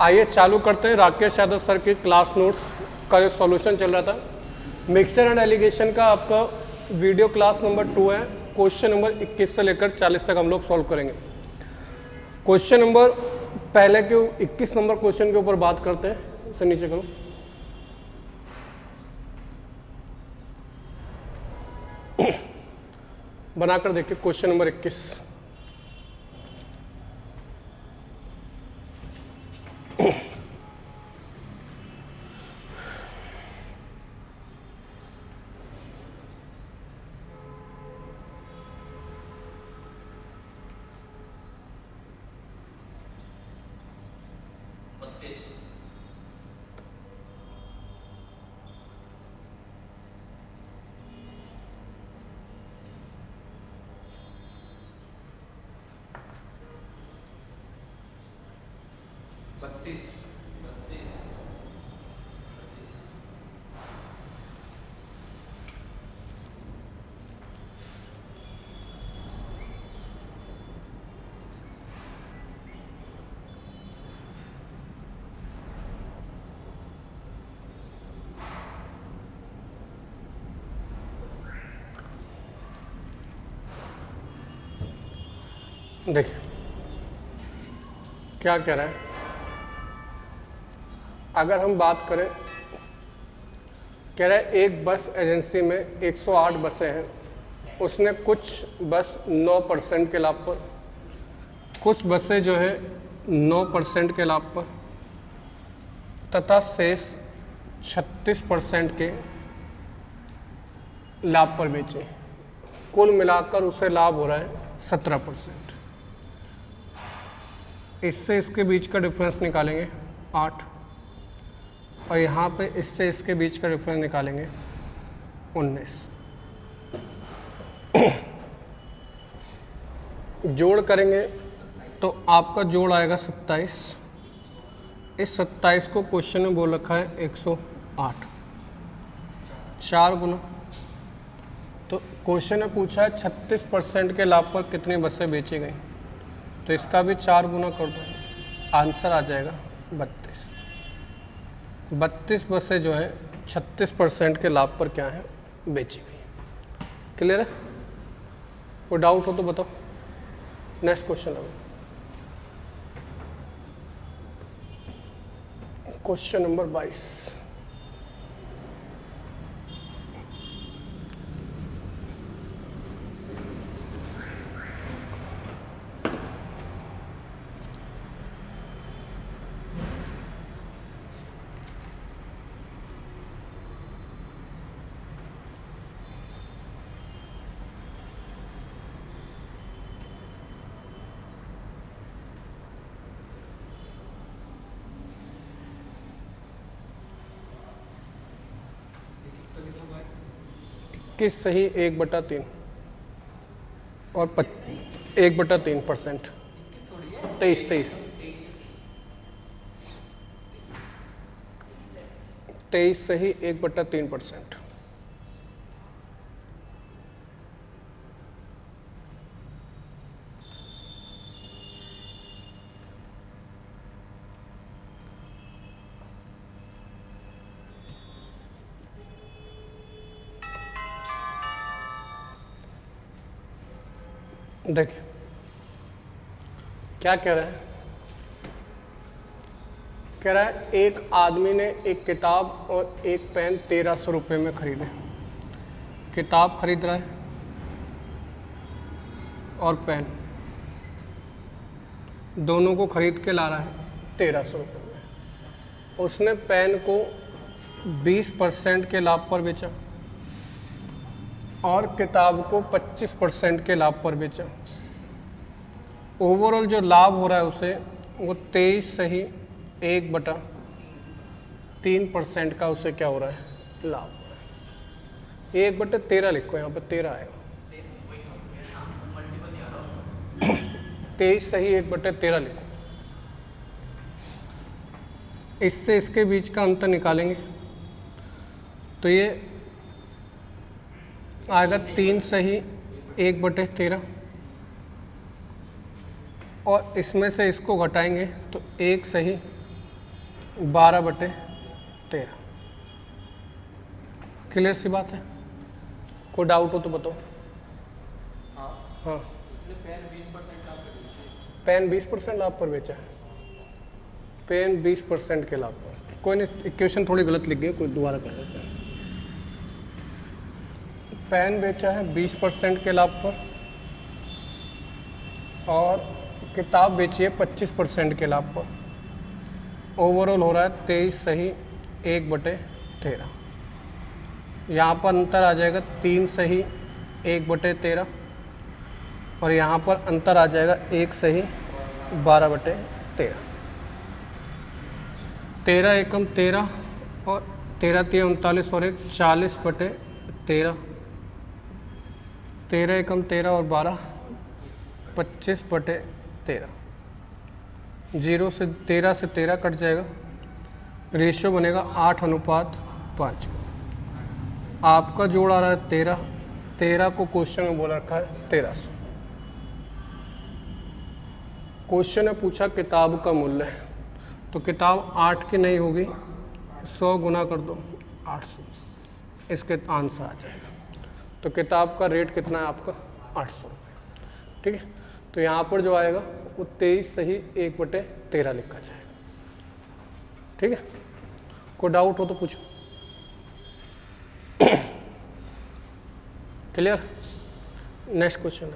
आइए चालू करते हैं राकेश यादव सर की क्लास नोट्स का जो सॉल्यूशन चल रहा था। मिक्सचर एंड एलिगेशन का आपका वीडियो क्लास नंबर 2 है। क्वेश्चन नंबर 21 से लेकर 40 तक हम लोग सॉल्व करेंगे। क्वेश्चन नंबर पहले के 21 नंबर क्वेश्चन के ऊपर बात करते हैं। इसे नीचे करो। बनाकर देखिए क्वेश्चन नंबर 21। देखिए क्या कह रहा है। अगर हम बात करें, कह रहा है एक बस एजेंसी में 108 बसें हैं। उसने कुछ बस 9% के लाभ पर, कुछ बसें जो है 9% के लाभ पर तथा शेष 36% के लाभ पर बेचे। कुल मिलाकर उसे लाभ हो रहा है 17%। इससे इसके बीच का डिफरेंस निकालेंगे 8, और यहाँ पे इससे इसके बीच का डिफरेंस निकालेंगे 19। जोड़ करेंगे तो आपका जोड़ आएगा 27। इस 27 को क्वेश्चन में बोल रखा है 108, 4 गुना। तो क्वेश्चन में पूछा है 36% के लाभ पर कितनी बसें बेची गई, तो इसका भी 4 गुना कर दो, आंसर आ जाएगा 32। 32 बसें जो है 36% के लाभ पर क्या है, बेची गई। क्लियर है? कोई डाउट हो तो बताओ। नेक्स्ट क्वेश्चन है क्वेश्चन नंबर 22। किस सही 1/3 और 1/3%। 23 सही 1/3%। देखिए क्या कह रहा है। कह रहा है एक आदमी ने एक किताब और एक पेन 1300 रुपये में खरीदे। किताब खरीद रहा है और पेन, दोनों को खरीद के ला रहा है 1300 रुपये में। उसने पेन को 20% के लाभ पर बेचा और किताब को 25% के लाभ पर बेचा। ओवरऑल जो लाभ हो रहा है उसे, वो 23 सही 1/3% का उसे क्या हो रहा है, लाभ हो रहा है। 1/13 लिखो, यहाँ पे 13 आएगा। 23 सही 1/13 लिखो। इससे इसके बीच का अंतर निकालेंगे तो ये आएगा 3 सही 1/13, और इसमें से इसको घटाएंगे तो 1 सही 12/13। क्लियर सी बात है? कोई डाउट हो तो बताओ। हाँ, पेन 20% लाभ पर बेचा है। पेन 20% के लाभ पर। कोई नहीं, इक्वेशन थोड़ी गलत लिख गई, कोई दोबारा कर देते हैं। पेन बेचा है 20% के लाभ पर और किताब बेची है 25% के लाभ पर। ओवरऑल हो रहा है 23 सही 1/13। यहाँ पर अंतर आ जाएगा 3 सही 1/13 और यहाँ पर अंतर आ जाएगा 1 सही 12/13। 13 एकम 13 और 13 3 39 और 1 40/13। 13 एकम 13 और 12 25/13। 0 से 13 से 13 कट जाएगा, रेशियो बनेगा 8:5। आपका जोड़ आ रहा है 13। 13 को क्वेश्चन में बोल रखा है 1300। क्वेश्चन ने पूछा किताब का मूल्य, तो किताब 8 की नहीं होगी, 100 गुना कर दो 800, इसके आंसर आ जाएगा। तो किताब का रेट कितना है आपका? 800 रुपये। ठीक है, तो यहाँ पर जो आएगा वो 23 सही 1/13 लिखा जाएगा। ठीक है, कोई डाउट हो तो पूछो। क्लियर? नेक्स्ट क्वेश्चन है।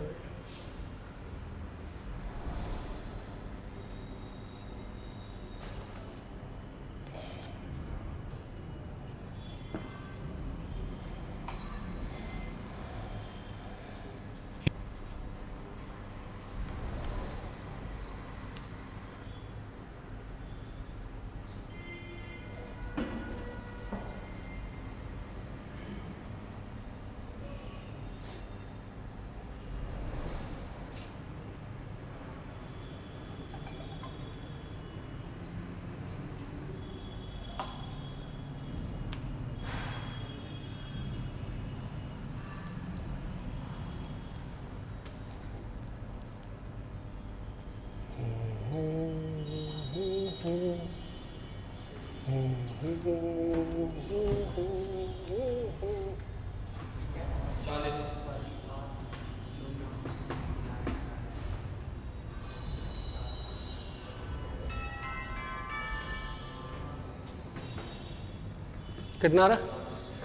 कितना आ रहा है?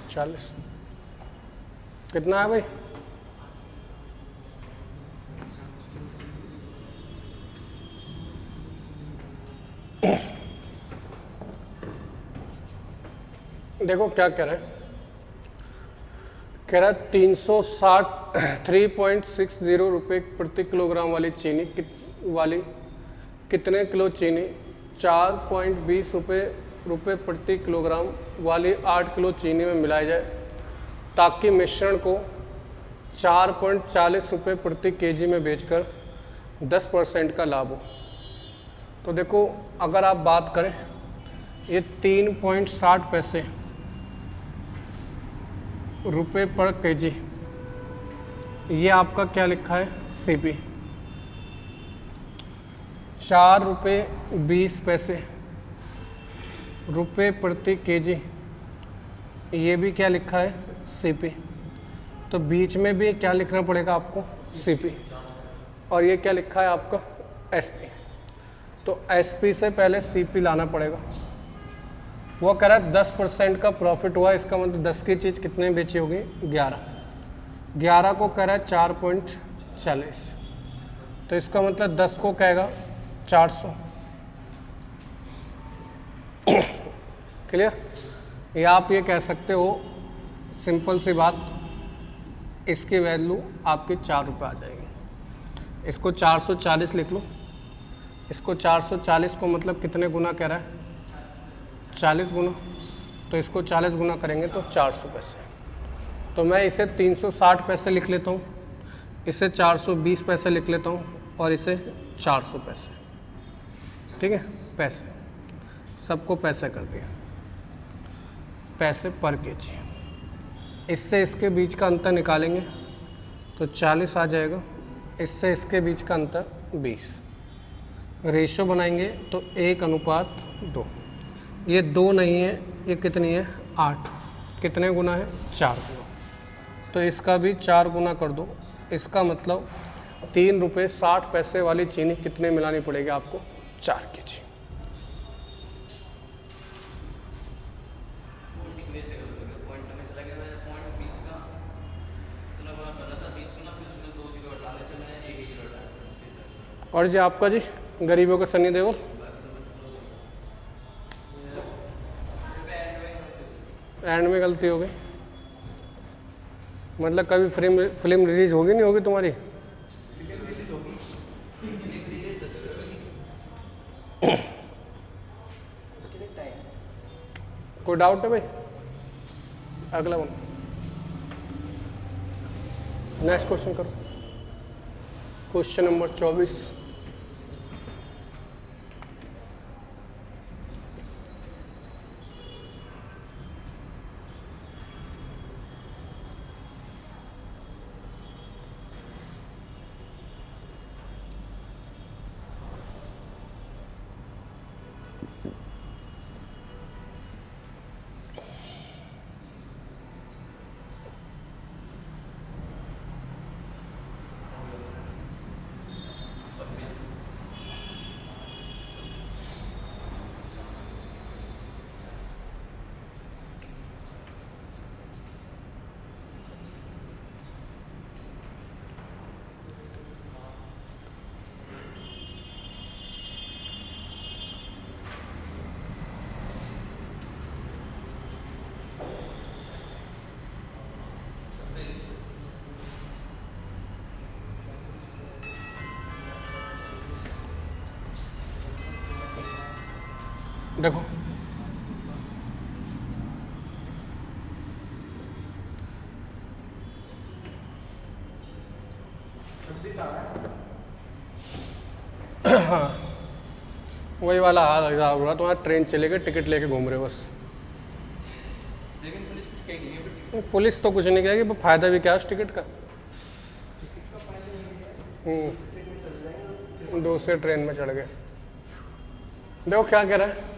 40। कितना है भाई? देखो क्या कह रहा है, कह रहा है 360 रुपये प्रति किलोग्राम वाली चीनी कितने किलो चीनी 4.20 रुपये प्रति किलोग्राम वाली 8 किलो चीनी में मिलाया जाए ताकि मिश्रण को 4.40 रुपये प्रति केजी में बेचकर 10% का लाभ हो। तो देखो अगर आप बात करें, ये 3.60 पैसे रुपये पर केजी, ये आपका क्या लिखा है? सीपी। 4.20 रुपये प्रति केजी, ये भी क्या लिखा है? सीपी। तो बीच में भी क्या लिखना पड़ेगा आपको? सीपी। और ये क्या लिखा है आपका? एसपी। तो एसपी से पहले सीपी लाना पड़ेगा। वो कह रहा है 10% का प्रॉफिट हुआ, इसका मतलब 10 की चीज़ कितने बेची होगी? 11 को कह रहा है 4.40, तो इसका मतलब 10 को कहेगा 400। क्लियर? या आप ये कह सकते हो, सिंपल सी बात, इसकी वैल्यू आपकी 4 रुपये आ जाएगी। इसको 440 लिख लो। इसको 440 को मतलब कितने गुना कह रहा है? 40 गुना। तो इसको 40 गुना करेंगे तो 400 पैसे। तो मैं इसे 360 पैसे लिख लेता हूँ, इसे 420 पैसे लिख लेता हूँ और इसे 400 पैसे। ठीक है, पैसे, सबको पैसे कर दिया, पैसे पर केजी। इससे इसके बीच का अंतर निकालेंगे तो 40 आ जाएगा, इससे इसके बीच का अंतर 20। रेशो बनाएंगे तो 1:2। ये 2 नहीं है, ये कितनी है 8, कितने गुना है 4 गुना, तो इसका भी 4 गुना कर दो। इसका मतलब 3 रुपये 60 पैसे वाली चीनी कितने मिलानी पड़ेगी आपको 4 kg। और जी आपका जी गरीबों का सनी देओल, एंड में गलती हो गई, मतलब कभी फिल्म रिलीज होगी नहीं होगी तुम्हारी? कोई डाउट है भाई? अगला वन, नेक्स्ट क्वेश्चन करो। Question number 24। देखो हाँ वही वाला हाल हो रहा, तुम्हारा ट्रेन चलेगी टिकट लेके घूम रहे हो बस। लेकिन पुलिस कुछ कहेगी नहीं। पुलिस तो कुछ नहीं कहेगी, पर फायदा भी क्या है उस टिकट का। दूसरे ट्रेन में चढ़ गए। देखो क्या कह रहा है,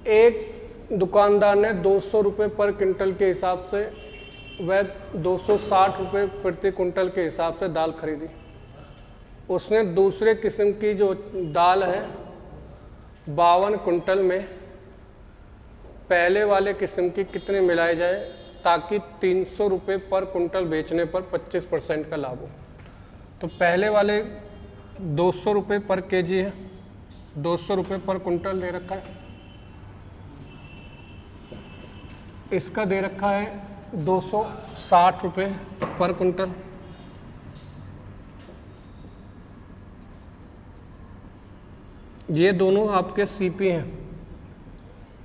एक दुकानदार ने 200 रुपये पर क्विंटल के हिसाब से वह 260 रुपये प्रति कुंटल के हिसाब से दाल खरीदी। उसने दूसरे किस्म की जो दाल है 52 कुंटल में पहले वाले किस्म की कितने मिलाए जाए ताकि 300 रुपये पर कुंटल बेचने पर 25% का लाभ हो। तो पहले वाले 200 रुपये पर केजी है, 200 रुपये पर कुंटल दे रखा है, इसका दे रखा है 260 रुपये पर कुंटल। ये दोनों आपके सीपी हैं,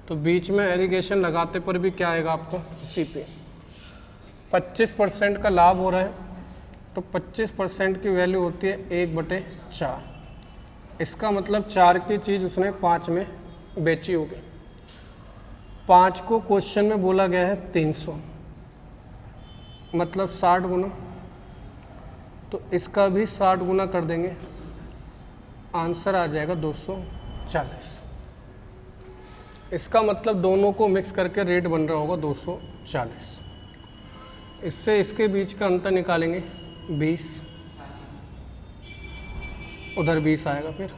तो बीच में एरिगेशन लगाते पर भी क्या आएगा आपको सीपी। 25% का लाभ हो रहा है, तो 25% की वैल्यू होती है 1/4। इसका मतलब 4 की चीज़ उसने 5 में बेची होगी। 5 को क्वेश्चन में बोला गया है 300, मतलब 60 गुना, तो इसका भी 60 गुना कर देंगे, आंसर आ जाएगा 240। इसका मतलब दोनों को मिक्स करके रेट बन रहा होगा 240। इससे इसके बीच का अंतर निकालेंगे 20, उधर 20 आएगा, फिर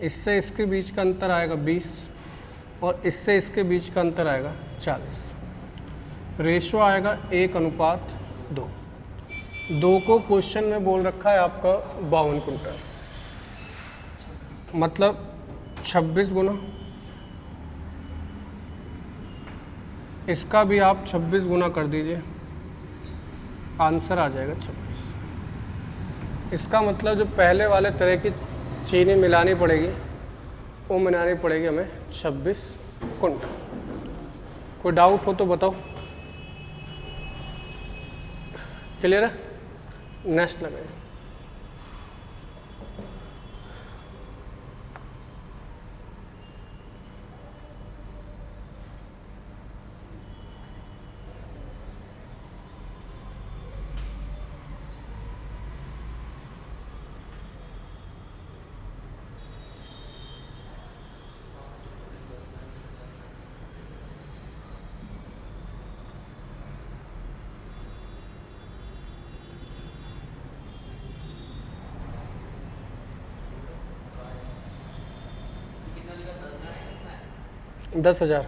इससे इसके बीच का अंतर आएगा 20 और इससे इसके बीच का अंतर आएगा 40। रेशो आएगा 1:2। 2 को क्वेश्चन में बोल रखा है आपका 52 कुंटल, मतलब 26 गुना। इसका भी आप 26 गुना कर दीजिए, आंसर आ जाएगा 26। इसका मतलब जो पहले वाले तरह की चीनी मिलानी पड़ेगी वो मिलानी पड़ेगी हमें 26 कुंटल। कोई डाउट हो तो बताओ। क्लियर है? नेक्स्ट लगाइए। 10,000।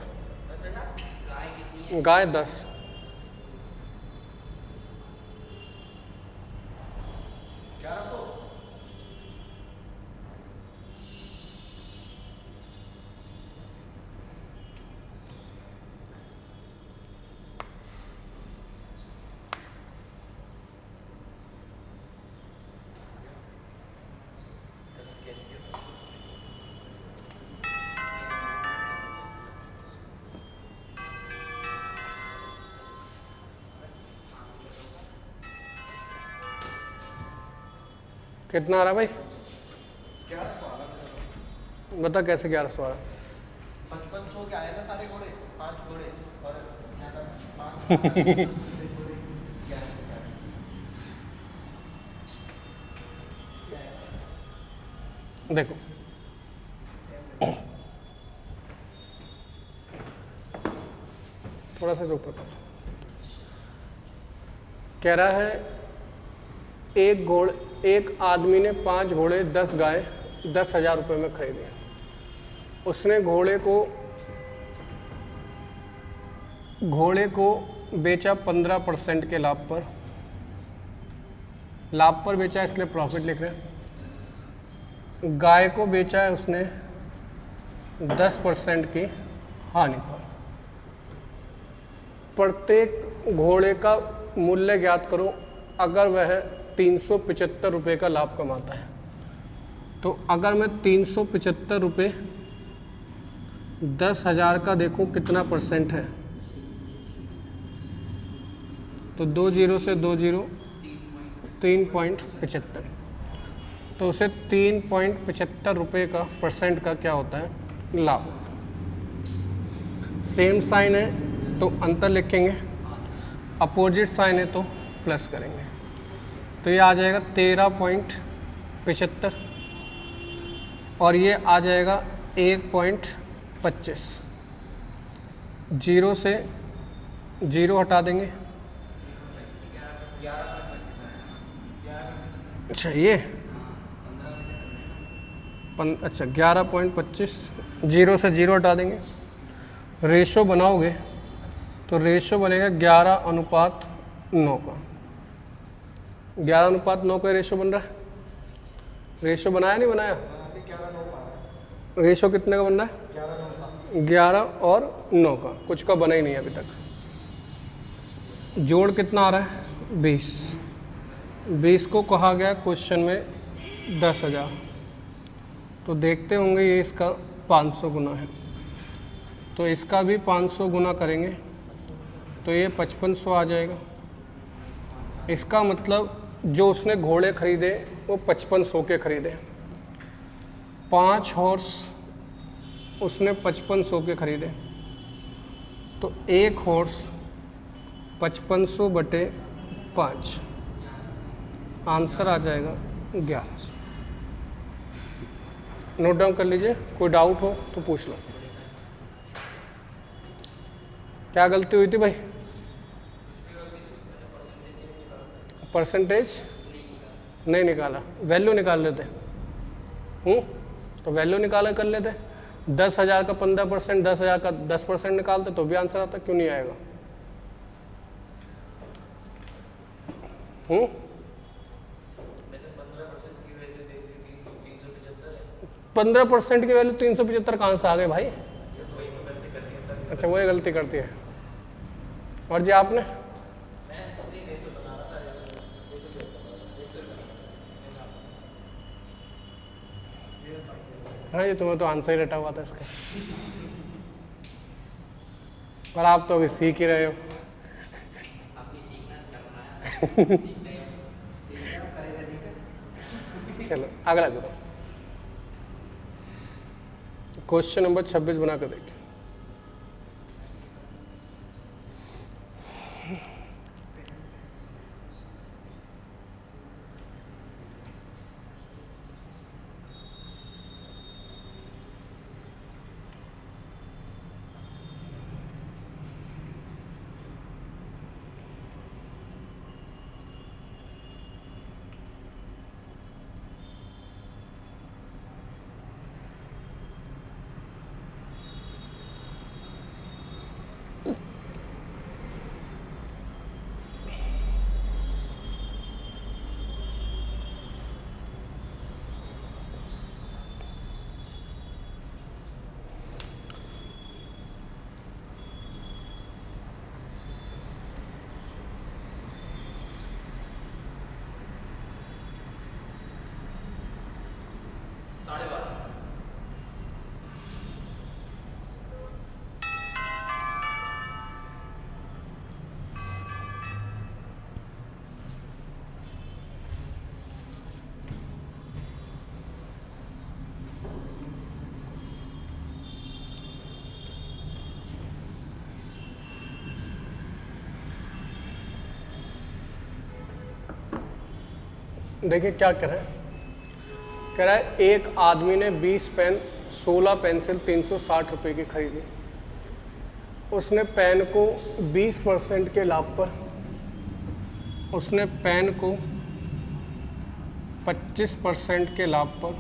गाय 10। कितना आ रहा भाई? 1100। बता कैसे 1100 आ रहा? 5500 के आए ना सारे घोड़े, 5 घोड़े और यहाँ का 5 देखो थोड़ा सा ऊपर कर। कह रहा है एक आदमी ने 5 घोड़े 10 गाय 10,000 रुपये में खरीदे। उसने घोड़े को बेचा 15% के लाभ पर बेचा, इसलिए प्रॉफिट लिख रहे हैं। गाय को बेचा है उसने 10% की हानि पर। प्रत्येक घोड़े का मूल्य ज्ञात करो अगर वह 375 रुपये का लाभ कमाता है। तो अगर मैं 375 रुपये 10,000 का देखूं कितना परसेंट है, तो 2 जीरो से 2 जीरो 3.75, तो उसे 3.75 रुपये का परसेंट का क्या होता है? लाभ होता है। सेम साइन है तो अंतर लिखेंगे, अपोजिट साइन है तो प्लस करेंगे। तो ये आ जाएगा 13.75 और ये आ जाएगा 1.25। जीरो से जीरो हटा देंगे। अच्छा ये अच्छा 11.25, जीरो से जीरो हटा देंगे। रेशो बनाओगे तो रेशो बनेगा 11:9 का। 11:9 का रेशो बन रहा है। रेशो बनाया नहीं बनाया? रेशो कितने का बन रहा है? 11 और 9 का। कुछ का बना ही नहीं अभी तक। जोड़ कितना आ रहा है? 20। 20 को कहा गया क्वेश्चन में 10,000, तो देखते होंगे ये इसका 500 गुना है, तो इसका भी 500 गुना करेंगे तो ये 5500 आ जाएगा। इसका मतलब जो उसने घोड़े खरीदे वो 5500 के खरीदे। 5 हॉर्स उसने 5500 के खरीदे, तो 1 हॉर्स 5500 बटे 5, आंसर आ जाएगा 1100। नोट डाउन कर लीजिए, कोई डाउट हो तो पूछ लो। क्या गलती हुई थी भाई? परसेंटेज नहीं निकाला, वैल्यू निकाल लेते। तो वैल्यू निकाला कर लेते। 10,000 का 15%, 10,000 का 10% निकालते तो भी आंसर आता। क्यों नहीं आएगा? 15% की वैल्यू 375 कहाँ से आ गए भाई? अच्छा वही गलती करती है। और जी आपने? हाँ ये तुम्हें तो आंसर ही रटा हुआ था इसका, और आप तो अभी सीख ही रहे हो। चलो अगला करो। क्वेश्चन नंबर 26 बना कर देखिए। देखिए क्या कह रहा है एक आदमी ने 20 पेन 16 पेंसिल 360 रुपये की खरीदी। उसने पेन को 20% के लाभ पर, उसने पेन को 25% के लाभ पर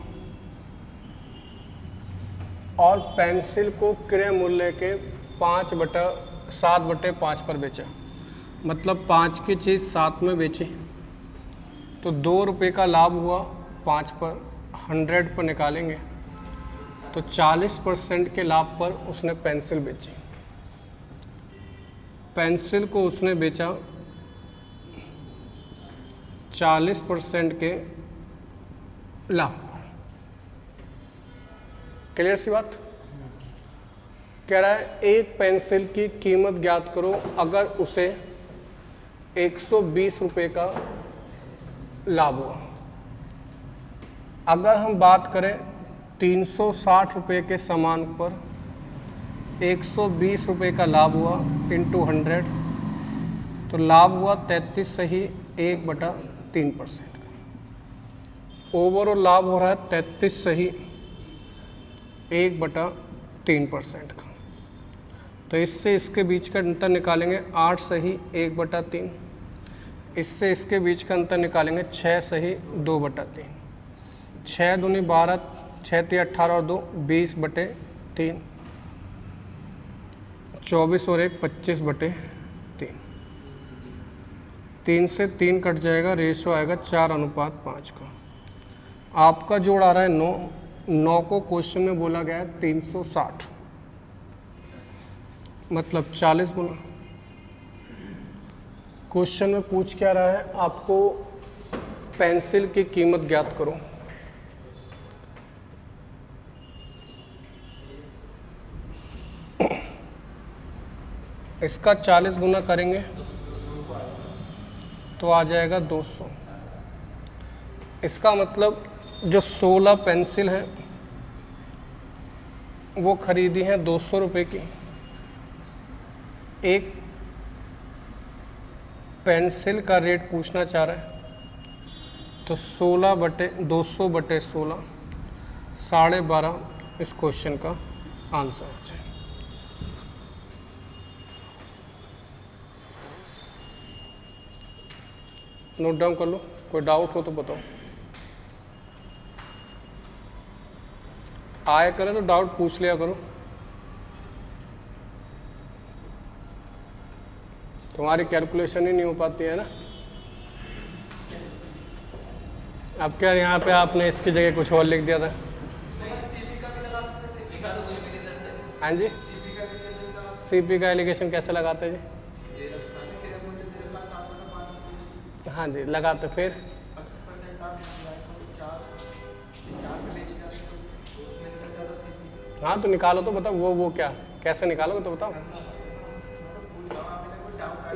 और पेंसिल को क्रय मूल्य के 7/5 पर बेचा। मतलब 5 की चीज़ 7 में बेची तो 2 रुपये का लाभ हुआ 5 पर, 100 पर निकालेंगे तो 40% के लाभ पर उसने पेंसिल बेची। पेंसिल को उसने बेचा 40% के लाभ पर। क्लियर सी बात? कह रहा है एक पेंसिल की कीमत ज्ञात करो अगर उसे 120 रुपये का लाभ हुआ। अगर हम बात करें 360 रुपये के सामान पर 120 रुपये का लाभ हुआ इंटू 100 तो लाभ हुआ 33 सही 1/3% का। ओवरऑल लाभ हो रहा है 33 सही 1/3% का। तो इससे इसके बीच का अंतर निकालेंगे 8 सही 1/3। इससे इसके बीच का अंतर निकालेंगे 6 सही 2/3। 6 दूनी 12, 6 × 18 और 2 20/3, 24 और 1 25/3। 3 से 3 कट जाएगा, रेशो आएगा 4:5 का। आपका जोड़ आ रहा है 9। 9 को क्वेश्चन में बोला गया है 360 मतलब 40 गुना। क्वेश्चन में पूछ क्या रहा है आपको पेंसिल की कीमत ज्ञात करो। इसका 40 गुना करेंगे तो आ जाएगा 200। इसका मतलब जो 16 पेंसिल हैं वो खरीदी हैं 200 रुपये की। एक पेंसिल का रेट पूछना चाह रहा है तो 16/200/16 12.5 इस क्वेश्चन का आंसर हो जाए। नोट डाउन कर लो, कोई डाउट हो तो बताओ। आया करे तो डाउट पूछ लिया करो। तुम्हारी कैलकुलेशन ही नहीं हो पाती है ना। अब क्या यहाँ पे आपने इसकी जगह कुछ और लिख दिया था। हाँ जी, सीपी का एलिगेशन कैसे लगाते जी? हाँ जी लगाते फिर हाँ तो निकालो तो बताओ वो क्या कैसे निकालोगे तो बताओ।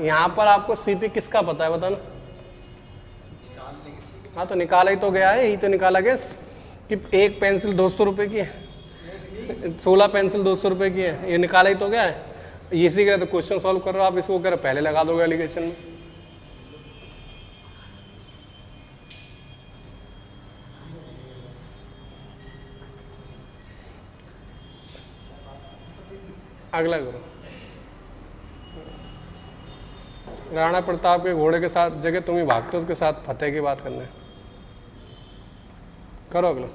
यहाँ पर आपको सीपी किसका पता है बताना। हाँ तो निकाला ही तो गया है, यही तो निकाला गया कि एक पेंसिल 200 रुपये की है, 16 पेंसिल 200 रुपये की है, ये निकाला ही तो गया है। इसी का तो क्वेश्चन सॉल्व कर रहे हो आप, इसको कह रहे पहले लगा दोगे एलिगेशन में। अगला करो। राणा प्रताप के घोड़े के साथ जगह तुम ही भागते हो उसके साथ फतेह की बात करने। करो अगला।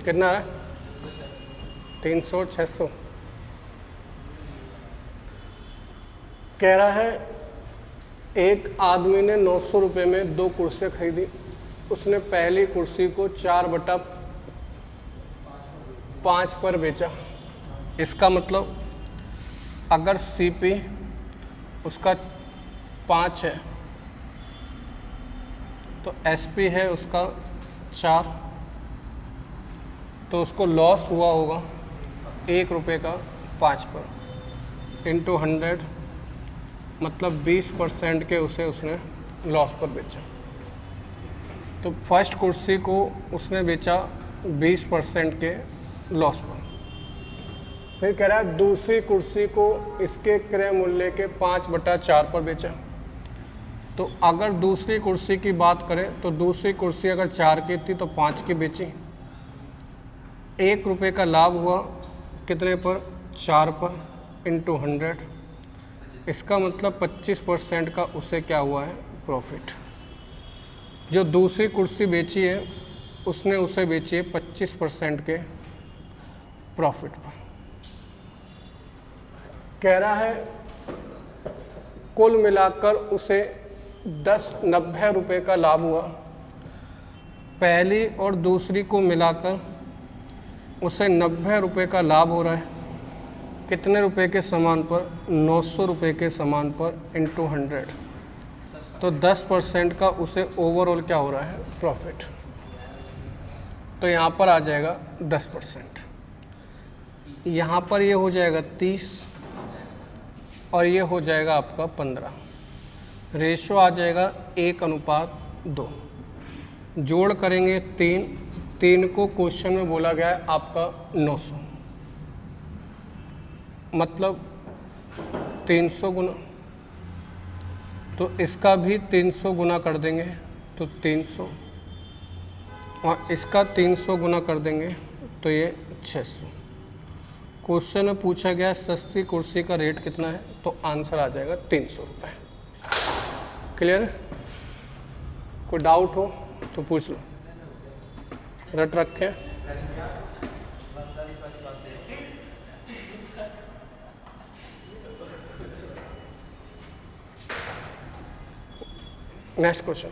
कितना है? 300 600। कह रहा है एक आदमी ने 900 रुपये में 2 कुर्सियाँ खरीदी। उसने पहली कुर्सी को 4/5 पर बेचा। इसका मतलब अगर CP उसका 5 है तो SP है उसका 4, तो उसको लॉस हुआ होगा 1 रुपये का 5 पर इंटू 100, मतलब 20% के उसने लॉस पर बेचा। तो फर्स्ट कुर्सी को उसने बेचा 20% के लॉस पर। फिर कह रहा है दूसरी कुर्सी को इसके क्रय मूल्य के 5/4 पर बेचा। तो अगर दूसरी कुर्सी की बात करें तो दूसरी कुर्सी अगर 4 की थी तो 5 की बेची। 1 रुपये का लाभ हुआ कितने पर? 4 पर इंटू 100। इसका मतलब 25% का उसे क्या हुआ है? प्रॉफिट। जो दूसरी कुर्सी बेची है उसने उसे बेची है 25% के प्रॉफिट पर। कह रहा है कुल मिलाकर उसे 90 रुपये का लाभ हुआ। पहली और दूसरी को मिलाकर उसे 90 रुपये का लाभ हो रहा है। कितने रुपए के सामान पर? 900 रुपये के सामान पर इंटू 100। तो 10% का उसे ओवरऑल क्या हो रहा है? प्रॉफिट। तो यहाँ पर आ जाएगा 10%। यहाँ पर ये हो जाएगा 30 और ये हो जाएगा आपका 15। रेशो आ जाएगा 1:2। जोड़ करेंगे 3 को क्वेश्चन में बोला गया है आपका 900, मतलब 300 गुना। तो इसका भी 300 गुना कर देंगे तो 300, और इसका 300 गुना कर देंगे तो ये 600। क्वेश्चन में पूछा गया सस्ती कुर्सी का रेट कितना है, तो आंसर आ जाएगा 300 रुपये। क्लियर है? कोई डाउट हो तो पूछ लो, रट रखें। Next question.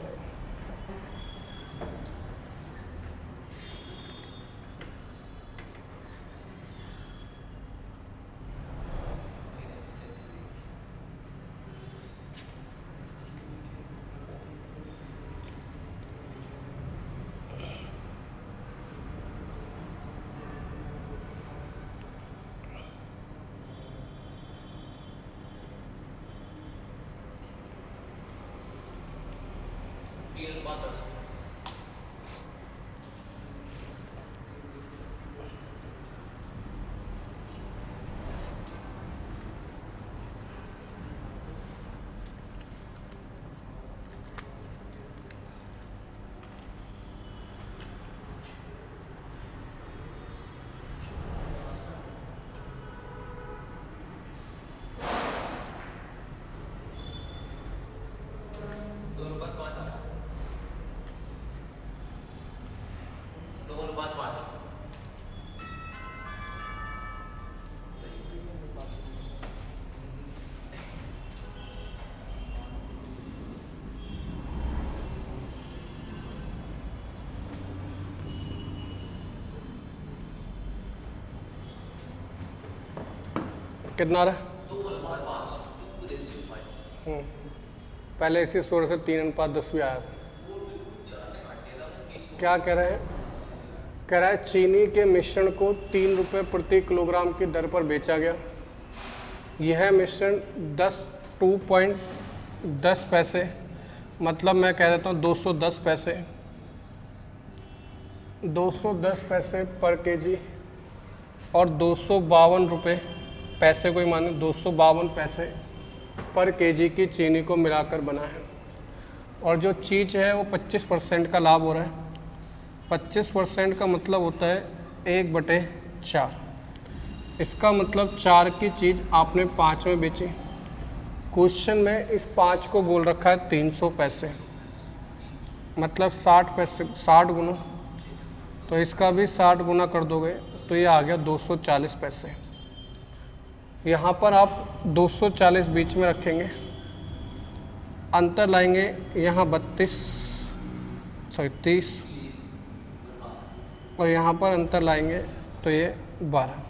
कितना आ रहा है? पहले इसी सूत्र से 3:10 भी आया था। क्या कह रहे हैं? कह रहा है चीनी के मिश्रण को 3 रुपये प्रति किलोग्राम की दर पर बेचा गया। यह मिश्रण 2.10 पैसे, मतलब मैं कह देता हूँ 210 पैसे, 210 पैसे पर केजी और 252 रुपये पैसे को ही माने 252 पैसे पर केजी की चीनी को मिलाकर बना है। और जो चीज़ है वो 25% का लाभ हो रहा है। 25% का मतलब होता है 1/4। इसका मतलब 4 की चीज़ आपने 5 में बेची। क्वेश्चन में इस 5 को बोल रखा है 300 पैसे, मतलब 60 पैसे, 60 गुना तो इसका भी 60 गुना कर दोगे तो ये आ गया 240 पैसे। यहाँ पर आप 240 बीच में रखेंगे, अंतर लाएंगे यहाँ 30 और यहाँ पर अंतर लाएंगे तो ये 12।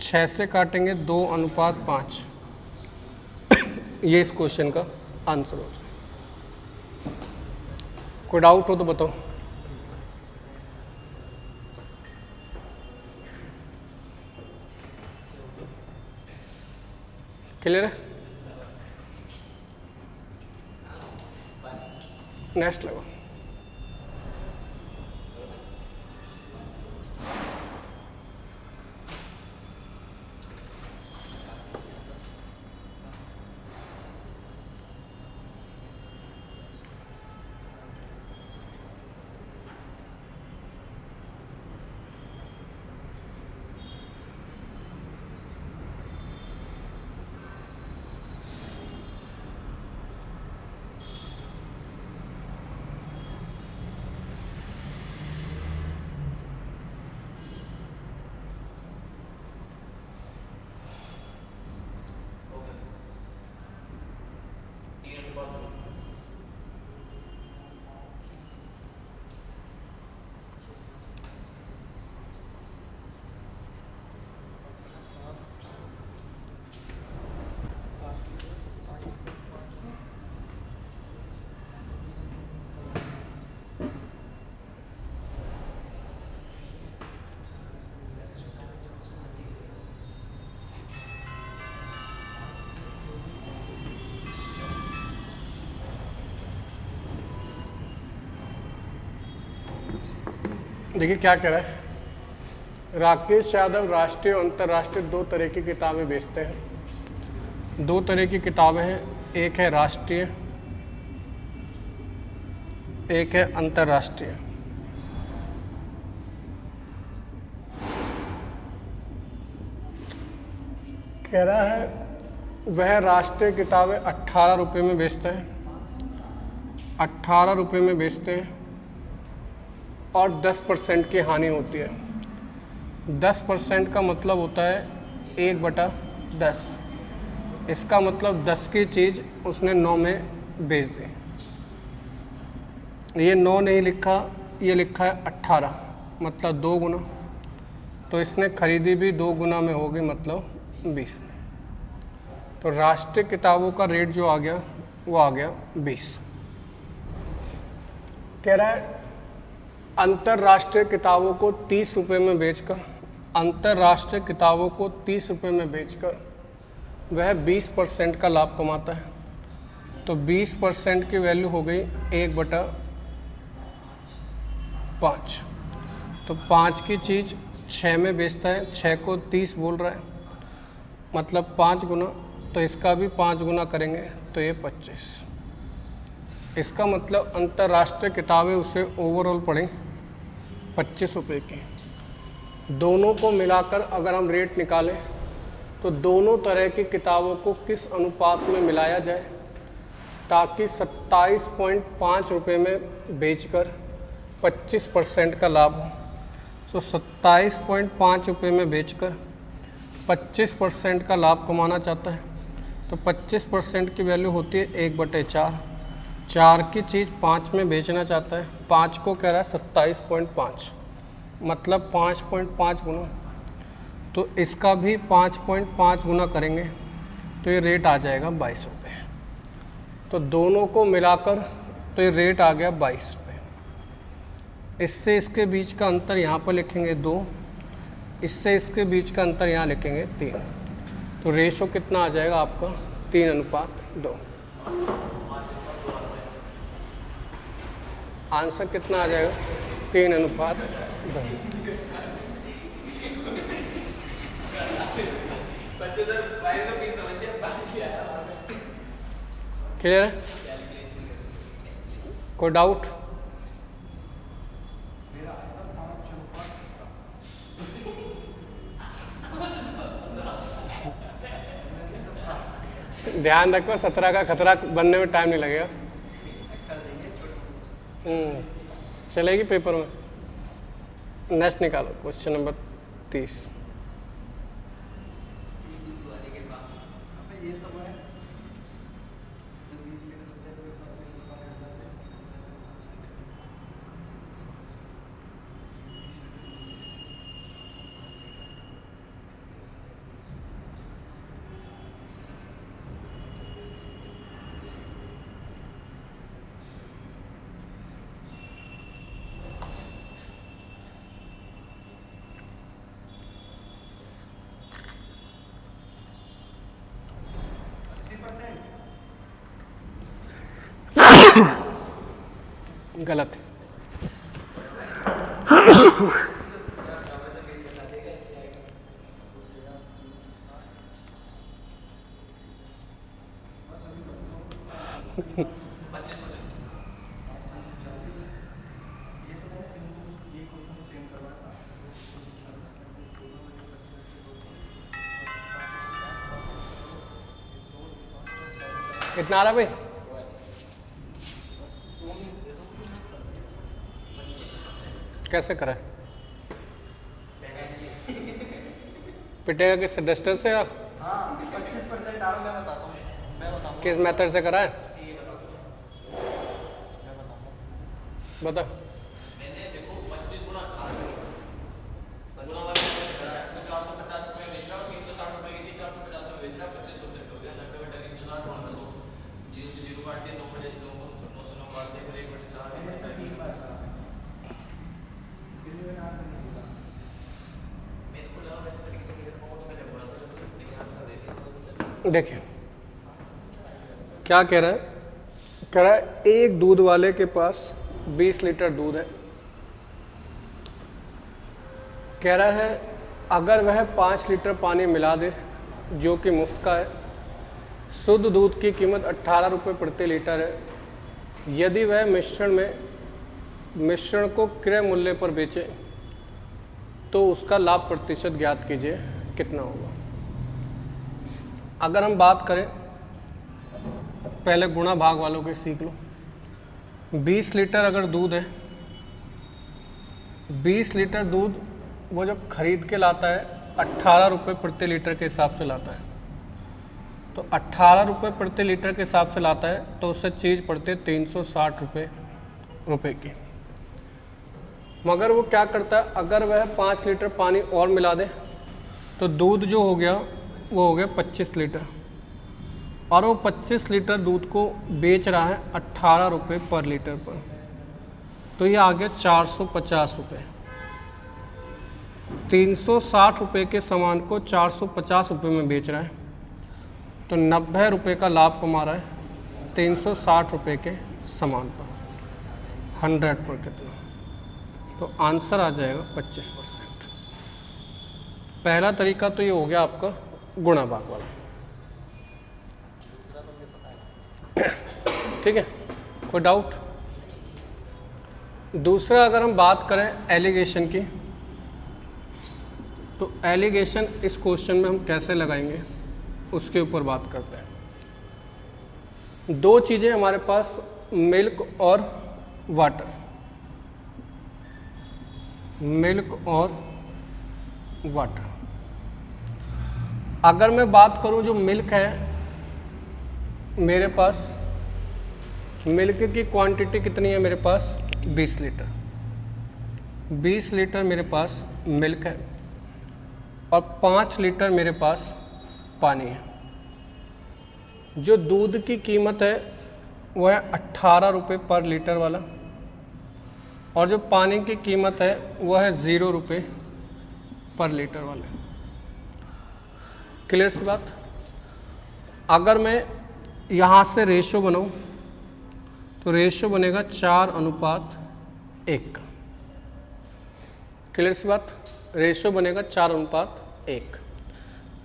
6 से काटेंगे 2:5। ये इस क्वेश्चन का आंसर हो जाए। कोई डाउट हो तो बताओ। क्लियर है? नेक्स्ट लगाओ। देखिए क्या कह रहा है। राकेश यादव राष्ट्रीय और अंतर्राष्ट्रीय 2 तरह की किताबें बेचते हैं। 2 तरह की किताबें हैं, एक है राष्ट्रीय, एक है अंतर्राष्ट्रीय। कह रहा है वह राष्ट्रीय किताबें 18 रुपये में बेचते हैं, 18 रुपये में बेचते हैं और 10% की हानि होती है। 10% का मतलब होता है 1/10। इसका मतलब 10 की चीज़ उसने 9 में बेच दी। ये 9 नहीं लिखा, ये लिखा है 18, मतलब 2 गुना। तो इसने खरीदी भी 2 गुना में होगी, मतलब 20। तो राष्ट्रीय किताबों का रेट जो आ गया वो आ गया 20। कह रहा है अंतर्राष्ट्रीय किताबों को 30 रुपये में बेचकर, अंतर्राष्ट्रीय किताबों को 30 रुपये में बेचकर वह 20% का लाभ कमाता है। तो 20% की वैल्यू हो गई 1/5। तो 5 की चीज़ 6 में बेचता है, 6 को 30 बोल रहा है, मतलब 5 गुना। तो इसका भी 5 गुना करेंगे तो ये 25। इसका मतलब अंतर्राष्ट्रीय किताबें उसे ओवरऑल पड़ी 25 रुपये की। दोनों को मिलाकर अगर हम रेट निकालें तो दोनों तरह की किताबों को किस अनुपात में मिलाया जाए ताकि 27.5 रुपये में बेचकर 25% का लाभ हो। तो 27.5 रुपये में बेचकर 25% का लाभ कमाना चाहता है। तो 25% की वैल्यू होती है 1/4। 4 की चीज़ 5 में बेचना चाहता है, 5 को कह रहा है 27.5, मतलब 5.5 गुना। तो इसका भी 5.5 गुना करेंगे तो ये रेट आ जाएगा 22 रुपये। तो दोनों को मिलाकर तो ये रेट आ गया 22 रुपये। इससे इसके बीच का अंतर यहाँ पर लिखेंगे 2, इससे इसके बीच का अंतर यहाँ लिखेंगे 3। तो रेशो कितना आ जाएगा आपका 3:2। आंसर कितना आ जाएगा 3:2। क्लियर है? कोई डाउट? ध्यान रखो 17 का खतरा बनने में टाइम नहीं लगेगा। चलेगी पेपर में। नेक्स्ट निकालो क्वेश्चन नंबर 30। अबे ये तो है। तो 20 लीटर दूध है, तो अपने उसका कर देते हैं। गलत। कितना आ रहा भाई? कैसे करा? पिटेगा किस डस्टर से या हाँ 25% डालो, मैं बताता हूँ। मैं बताऊँ किस मेथड से करा है? मैं बताऊँ। बता। मैंने देखो 25 गुना 18 गुना वाला कैसे करा है? तो 450 रुपये बेच रहा हूँ, 360 रुपये की चीज 450 में बेच रहा है, 25% हो गया 90 बटे 360 गुणा 100, 0 से 0 काट दिए, 2 बटे 2 को 9 से 9 काट दिए, फिर 1 बटे 4 मेरे को लगा वैसे तरीके से नहीं कर पाऊंगा, तो मैंने बोला सर लेकिन आंसर दे दिया, समझ। देखिए क्या कह रहा है? कह रहा है एक दूध वाले के पास 20 लीटर दूध है। कह रहा है अगर वह 5 लीटर पानी मिला दे जो कि मुफ्त का है, शुद्ध दूध की कीमत 18 रुपये प्रति लीटर है। यदि वह मिश्रण को क्रय मूल्य पर बेचे तो उसका लाभ प्रतिशत ज्ञात कीजिए कितना होगा। अगर हम बात करें, पहले गुणा भाग वालों के सीख लो। 20 लीटर अगर दूध है, 20 लीटर दूध वो जो खरीद के लाता है 18 रुपये प्रति लीटर के हिसाब से लाता है। तो 18 रुपये प्रति लीटर के हिसाब से लाता है तो उससे चीज़ पड़ती है 360 रुपये की। मगर वो क्या करता है, अगर वह 5 लीटर पानी और मिला दे तो दूध जो हो गया वो हो गया 25 लीटर, और वो 25 लीटर दूध को बेच रहा है 18 रुपये पर लीटर पर। तो ये आ गया 450 रुपये। 360 रुपये के सामान को 450 रुपये में बेच रहा है, तो 90 रुपये का लाभ कमा रहा है 360 रुपये के सामान पर। 100 पर कितना? तो आंसर आ जाएगा 25%। पहला तरीका तो ये हो गया आपका गुणा भाग वाला। ठीक है, कोई डाउट? दूसरा अगर हम बात करें एलिगेशन की, तो एलिगेशन इस क्वेश्चन में हम कैसे लगाएंगे उसके ऊपर बात करते हैं। दो चीज़ें हमारे पास, मिल्क और वाटर। मिल्क और वाटर। अगर मैं बात करूं जो मिल्क है, मेरे पास मिल्क की क्वांटिटी कितनी है? मेरे पास 20 लीटर। 20 लीटर मेरे पास मिल्क है और 5 लीटर मेरे पास पानी है। जो दूध की कीमत है वह है 18 रुपये पर लीटर वाला, और जो पानी की कीमत है वह है 0 रुपये पर लीटर वाले। क्लियर सी बात? अगर मैं यहाँ से रेशो बनाऊँ तो रेशो बनेगा 4:1 का। क्लियर सी बात? रेशो बनेगा 4:1।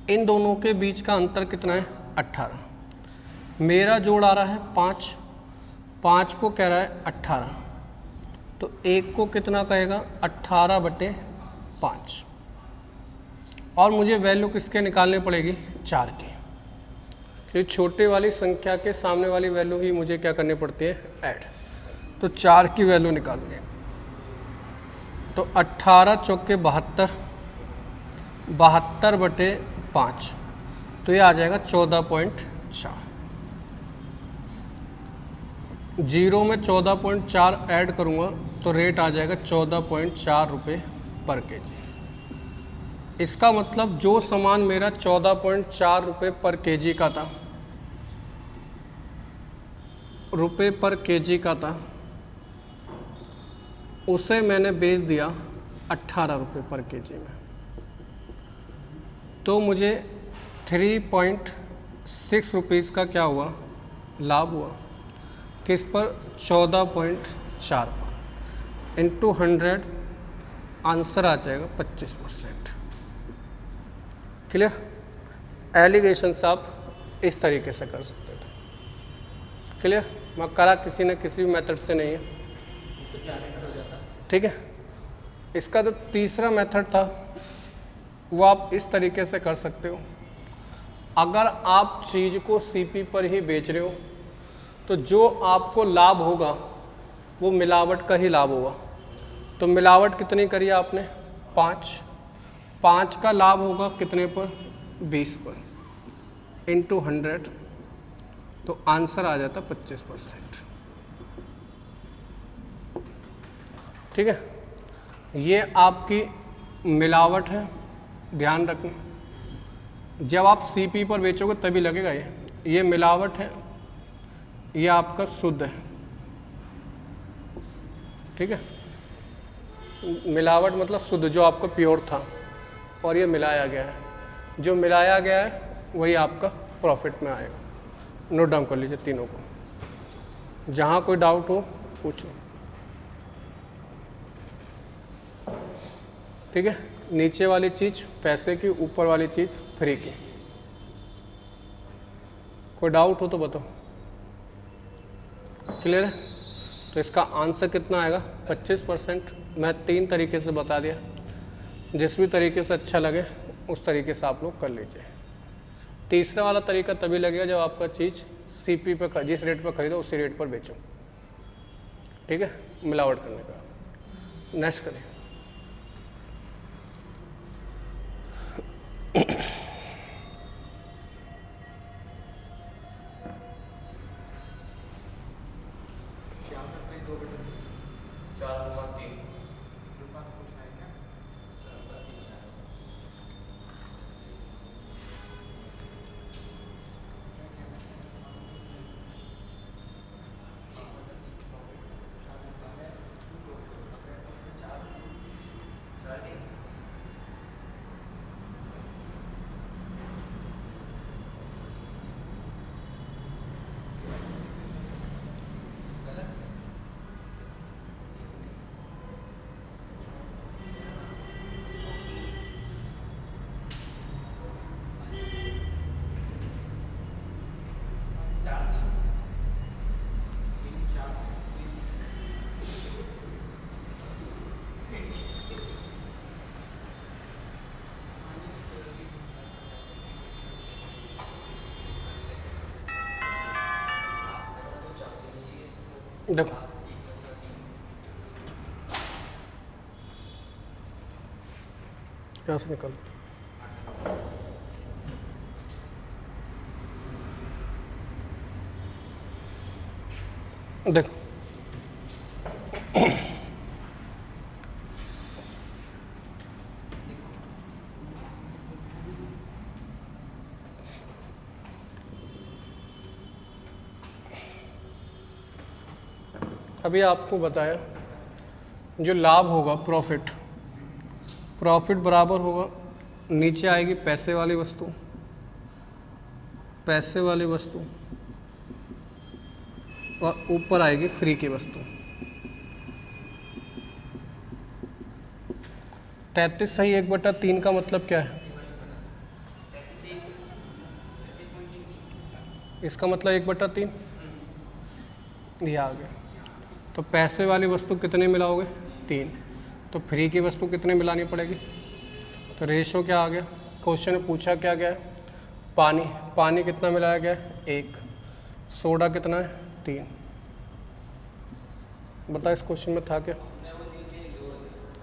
इन दोनों के बीच का अंतर कितना है? 18। मेरा जोड़ आ रहा है 5, 5 को कह रहा है 18, तो 1 को कितना कहेगा? 18/5। और मुझे वैल्यू किसके निकालनी पड़ेगी? 4 की। तो छोटे वाली संख्या के सामने वाली वैल्यू ही मुझे क्या करनी पड़ती है? ऐड। तो 4 की वैल्यू निकालनी है। तो 18 चौके 72, 72/5, तो ये आ जाएगा 14.4। जीरो में 14.4 ऐड करूँगा तो रेट आ जाएगा 14.4 रुपये पर केजी। इसका मतलब जो सामान मेरा 14.4 रुपये पर केजी का था, रुपये पर केजी का था, उसे मैंने बेच दिया 18 रुपये पर केजी में, तो मुझे 3.6 रुपीज़ का क्या हुआ, लाभ हुआ। किस पर? 14.4 पर, इंटू 100, आंसर आ जाएगा 25%। क्लियर? एलिगेशंस आप इस तरीके से कर सकते थे। क्लियर? मैं करा किसी न किसी भी मेथड से नहीं है, ठीक है। इसका जो तीसरा मेथड था वो आप इस तरीके से कर सकते हो। अगर आप चीज़ को सीपी पर ही बेच रहे हो तो जो आपको लाभ होगा वो मिलावट का ही लाभ होगा। तो मिलावट कितनी करी आपने? 5 का लाभ होगा कितने पर? 20 पर, इंटू 100, तो आंसर आ जाता 25%। ठीक है, ये आपकी मिलावट है, ध्यान रखना। जब आप सीपी पर बेचोगे तभी लगेगा ये मिलावट है, ये आपका शुद्ध है। ठीक है, मिलावट मतलब शुद्ध, जो आपका प्योर था, और ये मिलाया गया है। जो मिलाया गया है वही आपका प्रॉफिट में आएगा। नोट डाउन कर लीजिए तीनों को। जहाँ कोई डाउट हो पूछो। ठीक है, नीचे वाली चीज़ पैसे की, ऊपर वाली चीज़ फ्री की। कोई डाउट हो तो बताओ। क्लियर है? तो इसका आंसर कितना आएगा? 25%। मैं 3 तरीके से बता दिया, जिस भी तरीके से अच्छा लगे उस तरीके से आप लोग कर लीजिए। तीसरा वाला तरीका तभी लगेगा जब आपका चीज़ सीपी पे, जिस रेट पर खरीदो उसी रेट पर बेचो। ठीक है, मिलावट करने का। नेक्स्ट करिए। देखो, कैसे निकल, देखो अभी आपको बताया, जो लाभ होगा प्रॉफिट बराबर होगा, नीचे आएगी पैसे वाली वस्तु, और ऊपर आएगी फ्री की वस्तु। 33 सही 1/3 का मतलब क्या है? इसका मतलब 1/3 ये आ गया। तो पैसे वाली वस्तु कितने मिलाओगे? 3। तो फ्री की वस्तु कितने मिलानी पड़ेगी? तो रेशो क्या आ गया? क्वेश्चन में पूछा क्या गया? पानी कितना मिलाया गया? 1। सोडा कितना है? 3। बता, इस क्वेश्चन में था क्या?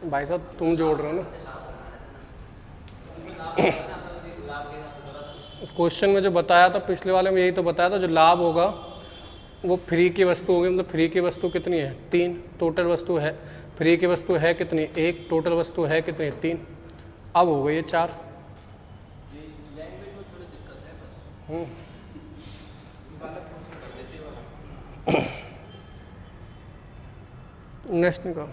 भाई साहब तुम जोड़ रहे हो ना, क्वेश्चन में जो बताया था पिछले वाले में यही तो बताया था, जो लाभ होगा वो फ्री की वस्तु होगी। मतलब फ्री की वस्तु कितनी है? 3। टोटल वस्तु है, फ्री की वस्तु है कितनी? 1। टोटल वस्तु है कितनी? 3। अब हो गई ये 4। ये लैंग्वेज में थोड़ी दिक्कत है बस, वाला क्वेश्चन कर देते हैं वाला। नेक्स्ट निकाल।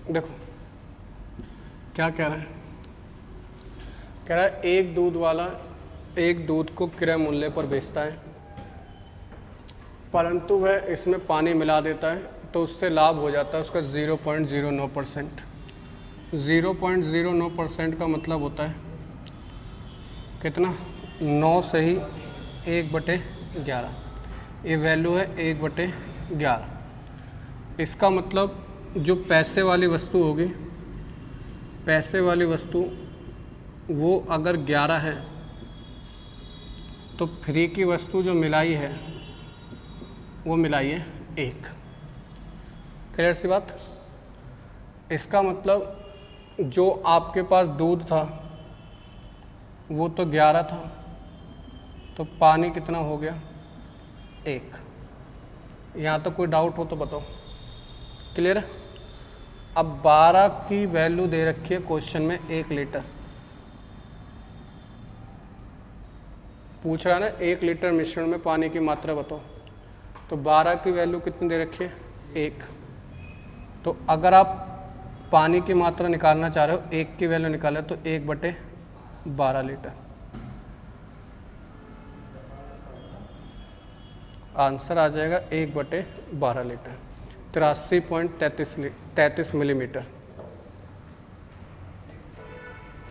देखो क्या कह रहा है, कह रहा है एक दूध वाला एक दूध को क्रय मूल्य पर बेचता है, परंतु वह इसमें पानी मिला देता है तो उससे लाभ हो जाता है उसका 0.09%। 0.09% का मतलब होता है कितना? 9 से ही 1/11। ये वैल्यू है 1/11। इसका मतलब जो पैसे वाली वस्तु होगी, पैसे वाली वस्तु वो अगर 11 है तो फ्री की वस्तु जो मिलाई है वो मिलाई है 1। क्लियर सी बात? इसका मतलब जो आपके पास दूध था वो तो 11 था, तो पानी कितना हो गया? 1। यहाँ तो कोई डाउट हो तो बताओ। क्लियर है? अब 12 की वैल्यू दे रखी है क्वेश्चन में 1 लीटर। पूछ रहा है ना 1 लीटर मिश्रण में पानी की मात्रा बताओ, तो 12 की वैल्यू कितनी दे रखी है? 1। तो अगर आप पानी की मात्रा निकालना चाह रहे हो, 1 की वैल्यू निकाले तो 1/12 लीटर। आंसर आ जाएगा 1/12 लीटर, 83.33 मिलीमीटर।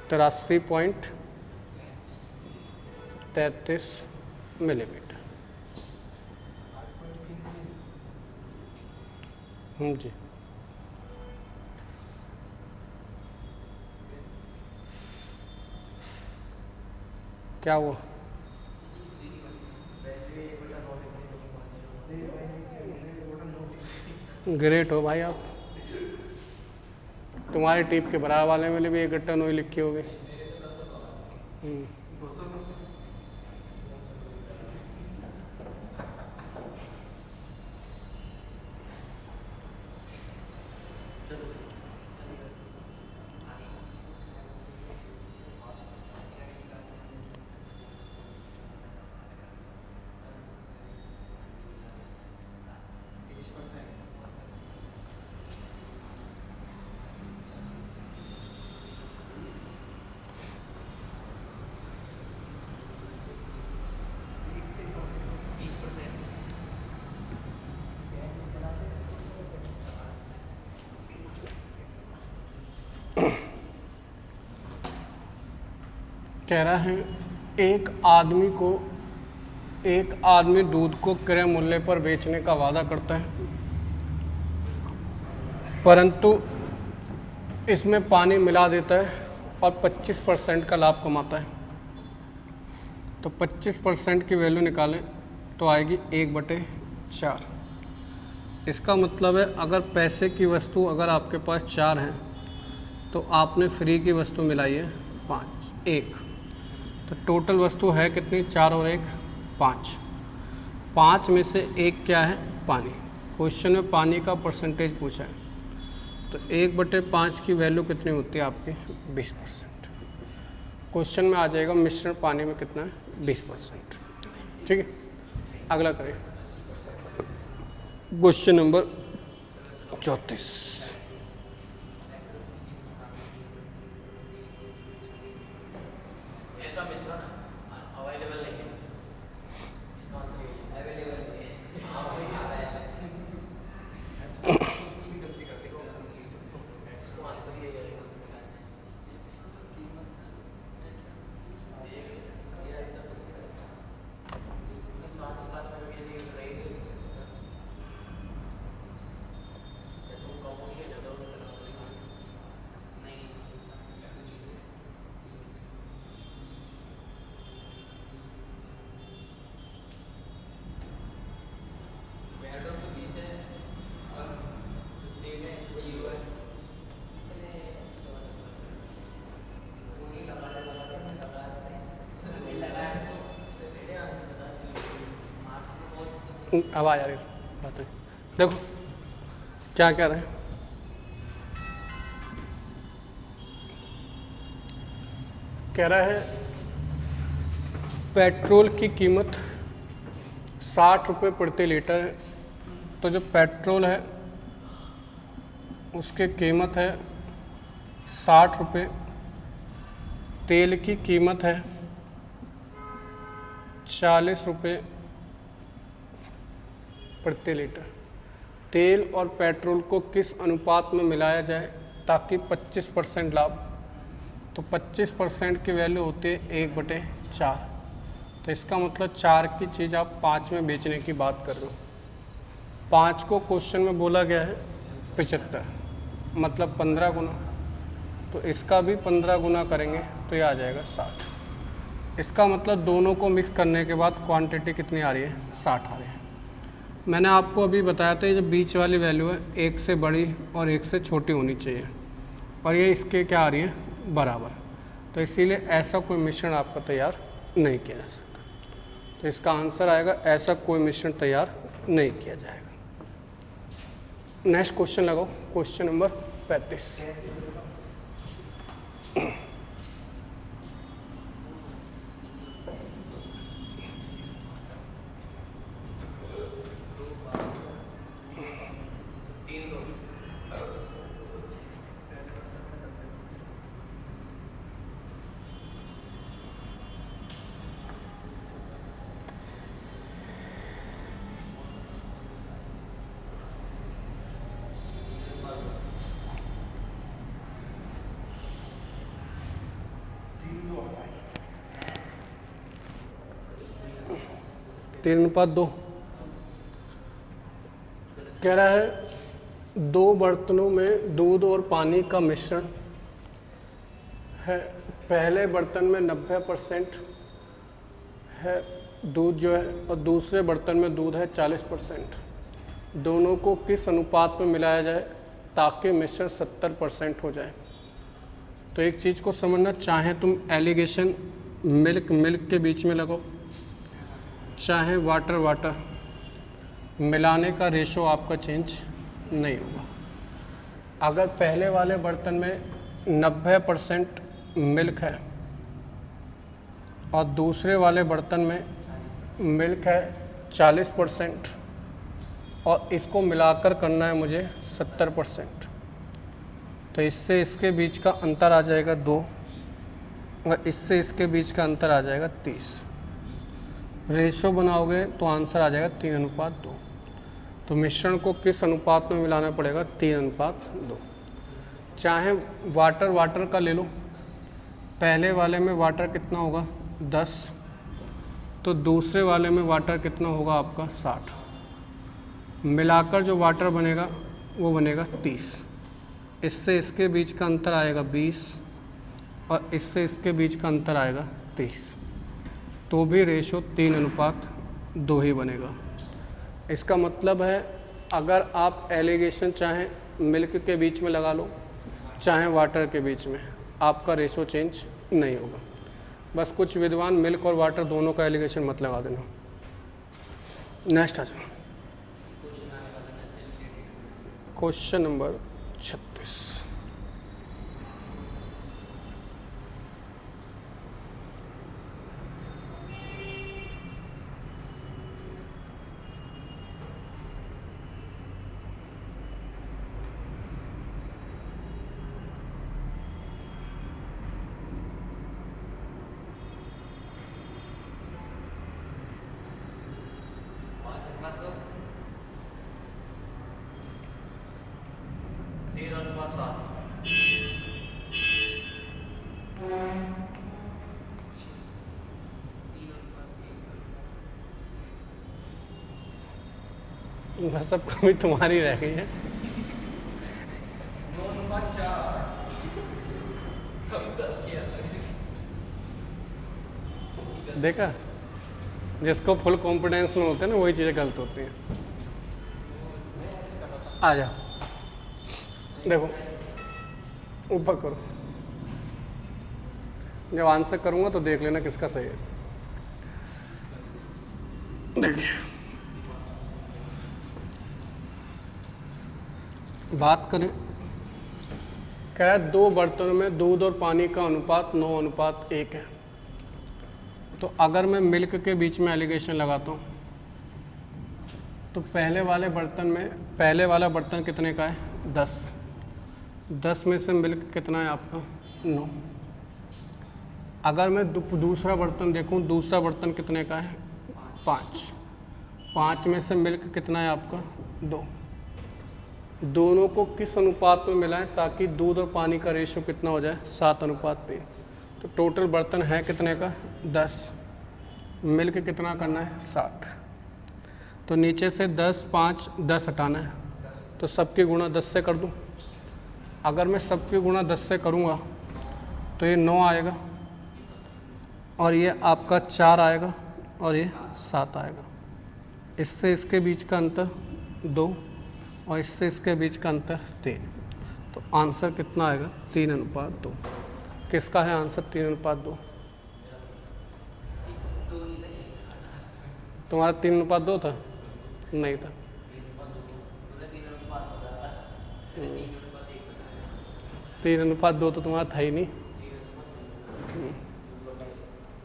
83.33 मिलीमीटर। जी। क्या हुआ? ग्रेट हो भाई आप। तुम्हारे टीप के बराबर वाले में भी 1/9 ही लिखी होगी। कह रहा है एक आदमी दूध को क्रय मूल्य पर बेचने का वादा करता है, परंतु इसमें पानी मिला देता है और 25% का लाभ कमाता है। तो 25% की वैल्यू निकालें तो आएगी 1/4। इसका मतलब है अगर पैसे की वस्तु अगर आपके पास 4 हैं तो आपने फ्री की वस्तु मिलाई है 1। तो टोटल वस्तु है कितनी? 4 और 1 5। 5 में से 1 क्या है? पानी। क्वेश्चन में पानी का परसेंटेज पूछा है, तो 1/5 की वैल्यू कितनी होती है आपकी? 20%। क्वेश्चन में आ जाएगा मिश्रण पानी में कितना है? 20%। ठीक है, अगला करें क्वेश्चन नंबर 34। ऐसा मिश्रण अवेलेबल नहीं है, इसका आंसर यही है, अवेलेबल नहीं है। हाँ वही आ रहा है, इसको आंसर यही है। अब आ जा रही बात है, देखो क्या कह रहे हैं। कह रहा है पेट्रोल की कीमत 60 रुपये प्रति लीटर है, तो जो पेट्रोल है उसकी कीमत है 60 रुपये, तेल की कीमत है 40 रुपये प्रति लीटर। तेल और पेट्रोल को किस अनुपात में मिलाया जाए ताकि 25% लाभ? तो 25% की वैल्यू होती है 1/4, तो इसका मतलब 4 की चीज़ आप 5 में बेचने की बात कर रहे हो। 5 को क्वेश्चन में बोला गया है 75, मतलब 15 गुना, तो इसका भी 15 गुना करेंगे तो ये आ जाएगा 60। इसका मतलब दोनों को मिक्स करने के बाद क्वांटिटी कितनी आ रही है? 60 आ रही है। मैंने आपको अभी बताया था ये जो बीच वाली वैल्यू है 1 से बड़ी और 1 से छोटी होनी चाहिए, और ये इसके क्या आ रही है? बराबर। तो इसीलिए ऐसा कोई मिश्रण आपका तैयार नहीं किया जा सकता। तो इसका आंसर आएगा ऐसा कोई मिश्रण तैयार नहीं किया जाएगा। नेक्स्ट क्वेश्चन लगाओ, क्वेश्चन नंबर 35। तीन अनुपात 2 कह रहा है 2 बर्तनों में दूध और पानी का मिश्रण है। पहले बर्तन में 90% है दूध जो है, और दूसरे बर्तन में दूध है 40%। दोनों को किस अनुपात में मिलाया जाए ताकि मिश्रण 70% हो जाए? तो एक चीज़ को समझना, चाहे तुम एलिगेशन मिल्क के बीच में लगाओ, चाहे वाटर, मिलाने का रेशो आपका चेंज नहीं होगा। अगर पहले वाले बर्तन में 90% मिल्क है और दूसरे वाले बर्तन में मिल्क है 40% और इसको मिलाकर करना है मुझे 70%, तो इससे इसके बीच का अंतर आ जाएगा 2 और इससे इसके बीच का अंतर आ जाएगा 30। रेशो बनाओगे तो आंसर आ जाएगा 3:2। तो मिश्रण को किस अनुपात में मिलाना पड़ेगा? 3:2। चाहे वाटर का ले लो, पहले वाले में वाटर कितना होगा? 10, तो दूसरे वाले में वाटर कितना होगा आपका? 60। मिलाकर जो वाटर बनेगा वो बनेगा 30। इससे इसके बीच का अंतर आएगा 20 और इससे इसके बीच का अंतर आएगा 30, तो भी रेशो 3:2 ही बनेगा। इसका मतलब है अगर आप एलिगेशन चाहे मिल्क के बीच में लगा लो चाहे वाटर के बीच में, आपका रेशो चेंज नहीं होगा। बस कुछ विद्वान मिल्क और वाटर दोनों का एलिगेशन मत लगा देना। नेक्स्ट आ जाओ। Question number 36। बस अब कमी तुम्हारी रह गई है। 9:4। देखा, जिसको फुल कॉन्फिडेंस में होते हैं ना वही चीज़ें गलत होती हैं। आ जाओ, देखो ऊपर करो, जब आंसर करूँगा तो देख लेना किसका सही है। देखिए, बात करें, क्या 2 बर्तनों में दूध और पानी का अनुपात 9:1 है। तो अगर मैं मिल्क के बीच में एलिगेशन लगाता हूँ तो पहले वाला बर्तन कितने का है? 10। 10 में से मिल्क कितना है आपका? 9। अगर मैं दूसरा बर्तन देखूँ, दूसरा बर्तन कितने का है? 5। 5 में से मिल्क कितना है आपका? 2। दोनों को किस अनुपात में मिलाएं ताकि दूध और पानी का रेशियो कितना हो जाए? 7:3। तो टोटल बर्तन है कितने का? 10। मिल्क कितना करना है? 7। तो नीचे से 10, 5, 10 हटाना है, तो सबकी गुणा 10 से कर दूं। अगर मैं सबकी गुणा 10 से करूंगा तो ये 9 आएगा, और ये आपका 4 आएगा, और ये 7 आएगा। इससे इसके बीच का अंतर 2, और इससे इसके बीच का अंतर 3। तो आंसर कितना आएगा? 3:2। किसका है आंसर? 3:2। तुम्हारा 3:2 था? नहीं था। 3:2 तो तुम्हारा था ही नहीं।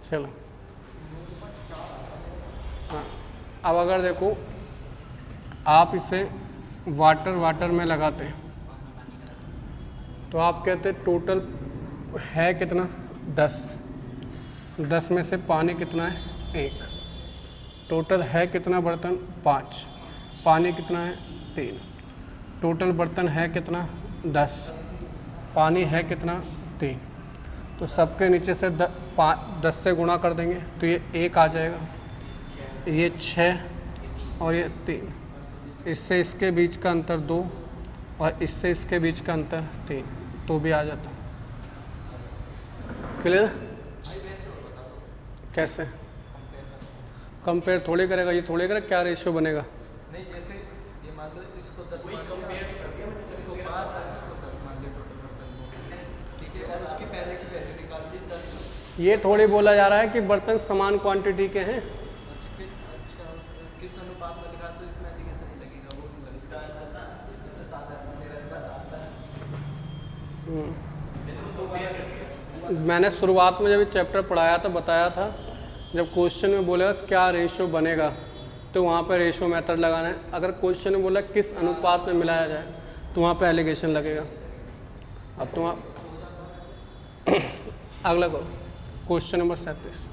चलो, हाँ, अब अगर देखो आप इसे वाटर में लगाते हैं तो आप कहते हैं टोटल है कितना? 10। 10 में से पानी कितना है? 1। टोटल है कितना बर्तन? 5। पानी कितना है? 3। टोटल बर्तन है कितना? 10। पानी है कितना? 3। तो सबके नीचे से 10 से गुणा कर देंगे तो ये 1 आ जाएगा, ये 6 और ये 3। इससे इसके बीच का अंतर 2 और इससे इसके बीच का अंतर 3, तो भी आ जाता। क्लियर? कैसे कंपेयर थोड़ी करेगा, ये थोड़ी करेगा, क्या रेशियो बनेगा? नहीं, जैसे ये मान लो इसको 10 मान लिया, इसको 5 और इसको 10 मान लिया टोटल बर्तन को, ठीक है, और उसकी पहले की वैल्यू निकाल दी 10। ये थोड़ी बोला जा रहा है कि बर्तन समान क्वांटिटी के हैं। अच्छा, किस अनुपात में लिखा तो इसमें एलिगेशन नहीं लगेगा, वो नहीं लगेगा। इसका आंसर था, इसका तो 7 है, मेरा बस आता है। मैंने शुरुआत में जब ये चैप्टर पढ़ाया था बताया था, जब क्वेश्चन में बोलेगा क्या रेशियो बनेगा तो वहाँ पे रेशियो मेथड लगाना है। अगर क्वेश्चन में बोला किस अनुपात में मिलाया जाए तो वहाँ पे एलिगेशन लगेगा। अब तुम अगला करो, क्वेश्चन नंबर 37।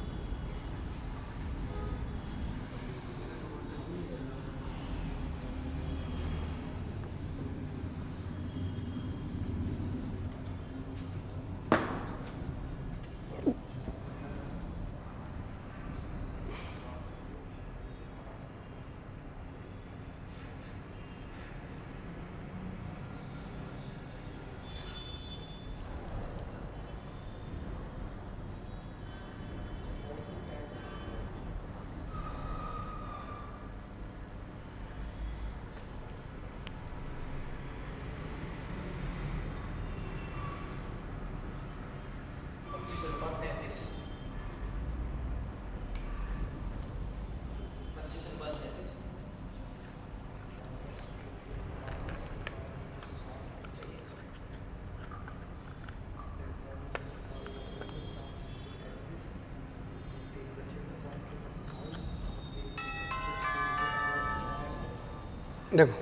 देखो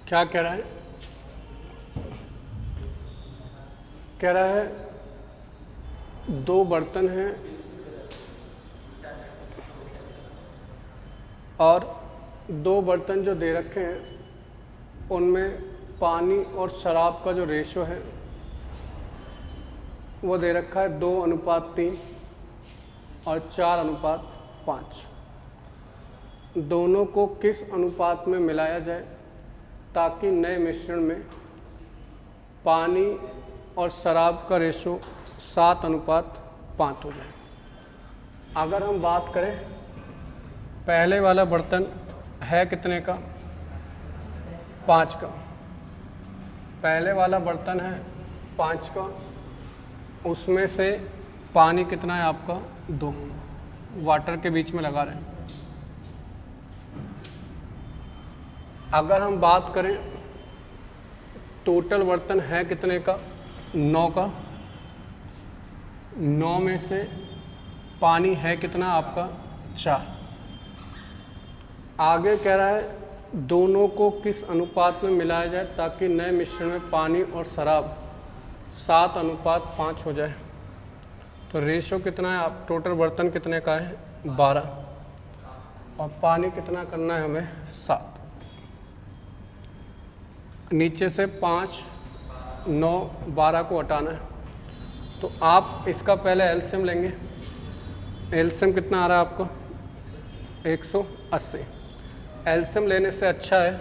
क्या कह रहा है, कह रहा है 2 बर्तन हैं और 2 बर्तन जो दे रखे हैं उनमें पानी और शराब का जो रेशो है वो दे रखा है 2:3 और 4:5। दोनों को किस अनुपात में मिलाया जाए ताकि नए मिश्रण में पानी और शराब का रेशो 7:5 हो जाए। अगर हम बात करें पहले वाला बर्तन है कितने का, 5 का। पहले वाला बर्तन है 5 का, उसमें से पानी कितना है आपका 2, वाटर के बीच में लगा रहे हैं। अगर हम बात करें टोटल बर्तन है कितने का, 9 का। 9 में से पानी है कितना आपका 4। आगे कह रहा है दोनों को किस अनुपात में मिलाया जाए ताकि नए मिश्रण में पानी और शराब 7:5 हो जाए। तो रेशो कितना है, आप टोटल बर्तन कितने का है 12 और पानी कितना करना है हमें 7। नीचे से 5, 9, 12 को हटाना है। तो आप इसका पहले एलसीएम लेंगे। एलसीएम कितना आ रहा है आपका 180। एलसीएम लेने से अच्छा है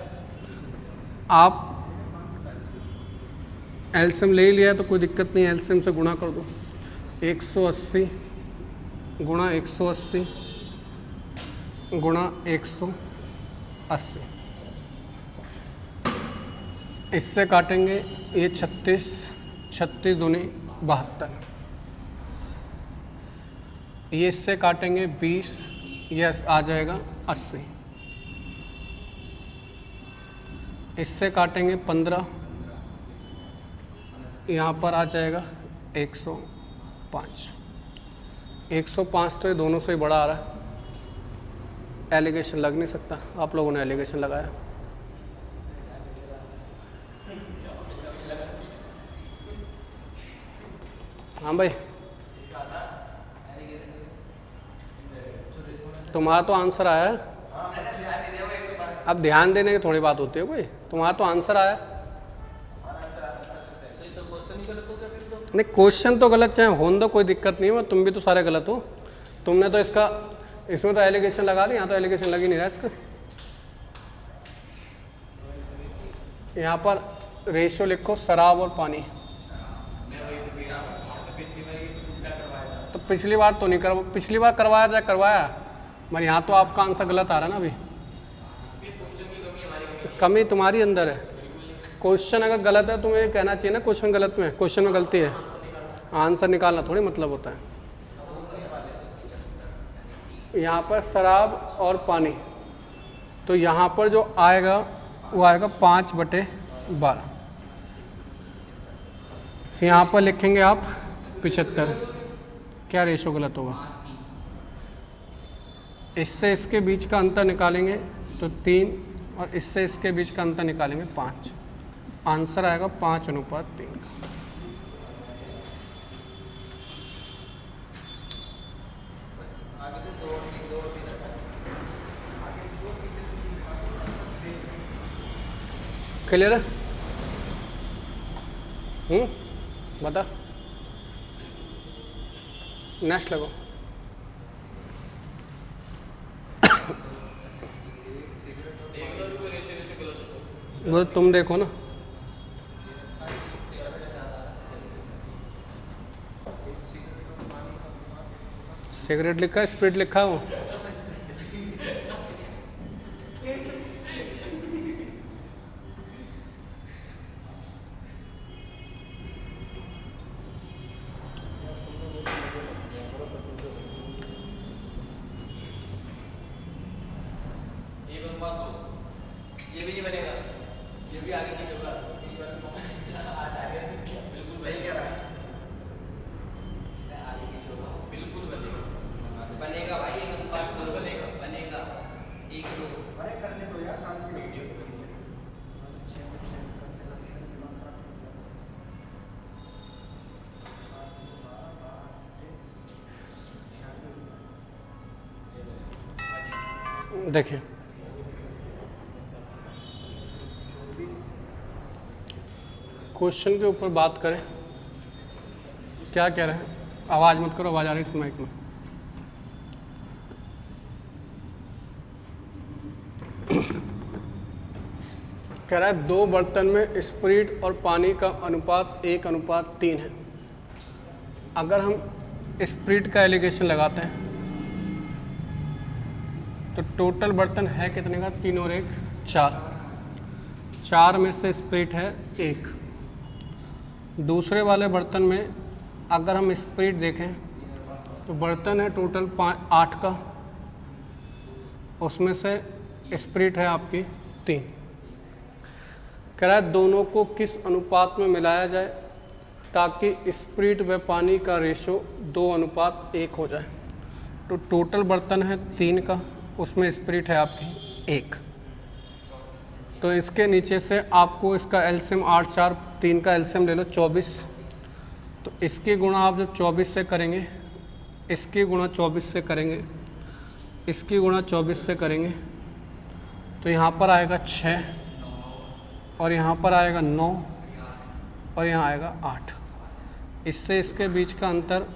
आप एलसीएम ले ही लिया है तो कोई दिक्कत नहीं है, एलसीएम से गुणा कर दो। 180 गुणा 180 गुणा 180, इससे काटेंगे ये 36, 36 दूनी 72। ये इससे काटेंगे 20, ये आ जाएगा 80। इससे काटेंगे 15, यहाँ पर आ जाएगा 105। 105 तो ये दोनों से ही बड़ा आ रहा है, एलिगेशन लग नहीं सकता। आप लोगों ने एलिगेशन लगाया। हाँ भाई, तुम्हारा तो आंसर आया है। अब ध्यान देने की थोड़ी बात होती है कोई, तुम्हारा तो आंसर आया। नहीं, क्वेश्चन तो गलत चाहे होने दो, कोई दिक्कत नहीं है, तुम भी तो सारे गलत हो। तुमने तो इसमें तो एलिगेशन लगा दी, यहाँ तो एलिगेशन लग ही नहीं रहा इसका। यहाँ पर रेशियो लिखो शराब और पानी। तो पिछली बार तो नहीं करवा, पिछली बार करवाया मगर यहाँ तो आपका आंसर गलत आ रहा है ना। अभी कमी तुम्हारी अंदर है। क्वेश्चन अगर गलत है तुम्हें कहना चाहिए ना क्वेश्चन गलत में, क्वेश्चन में गलती है, आंसर निकालना थोड़ी मतलब होता है। यहाँ पर शराब और पानी, तो यहाँ पर जो आएगा वो आएगा 5/12। यहाँ पर लिखेंगे आप 75। क्या रेशो गलत होगा, इससे इसके बीच का अंतर निकालेंगे तो 3 और इससे इसके बीच का अंतर निकालेंगे 5। आंसर आएगा 5:3 का। क्लियर है? बता, नेक्स्ट लगो। वो तुम देखो ना, सिगरेट लिखा है, स्प्रिट लिखा है वो। ये भी नहीं बनेगा, ये भी आगे नहीं होगा। बिल्कुल वही कह रहा है, आगे पीछे होगा, बिल्कुल बनेगा भाई, एक अनुपात बनेगा। 1 2 अरे करने दो यार। देखिए क्वेश्चन के ऊपर बात करें, क्या कह रहे हैं? आवाज़ मत करो, आवाज़ आ रही है इस माइक में। कह रहा है 2 बर्तन में स्प्रिट और पानी का अनुपात 1:3 है। अगर हम स्प्रिट का एलिगेशन लगाते हैं तो टोटल बर्तन है कितने का? 3 और 1 4। 4 में से स्प्रिट है 1। दूसरे वाले बर्तन में अगर हम स्प्रिट देखें तो बर्तन है टोटल 8 का, उसमें से स्प्रिट है आपकी 3। कह रहा है दोनों को किस अनुपात में मिलाया जाए ताकि स्प्रिट व पानी का रेशो 2:1 हो जाए। तो टोटल बर्तन है 3 का, उसमें स्प्रिट है आपकी 1। तो इसके नीचे से आपको इसका एलसीएम 8 4 3 का एलसीएम ले लो 24। तो इसकी गुणा आप जब 24 से करेंगे, इसकी गुणा 24 से करेंगे, इसकी गुणा 24 से करेंगे तो यहाँ पर आएगा 6 और यहाँ पर आएगा 9 और यहाँ आएगा 8। इससे इसके बीच का अंतर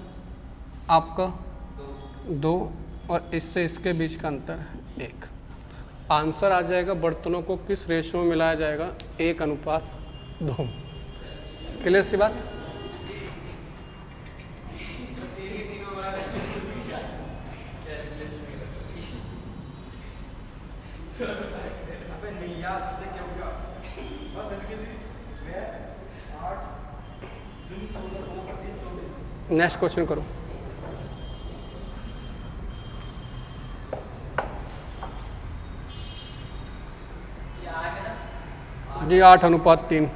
आपका 2 और इससे इसके बीच का अंतर 1। आंसर आ जाएगा बर्तनों को किस रेशो में मिलाया जाएगा? 1:2। क्लियर सी बात? नेक्स्ट क्वेश्चन करो। जी 8:3।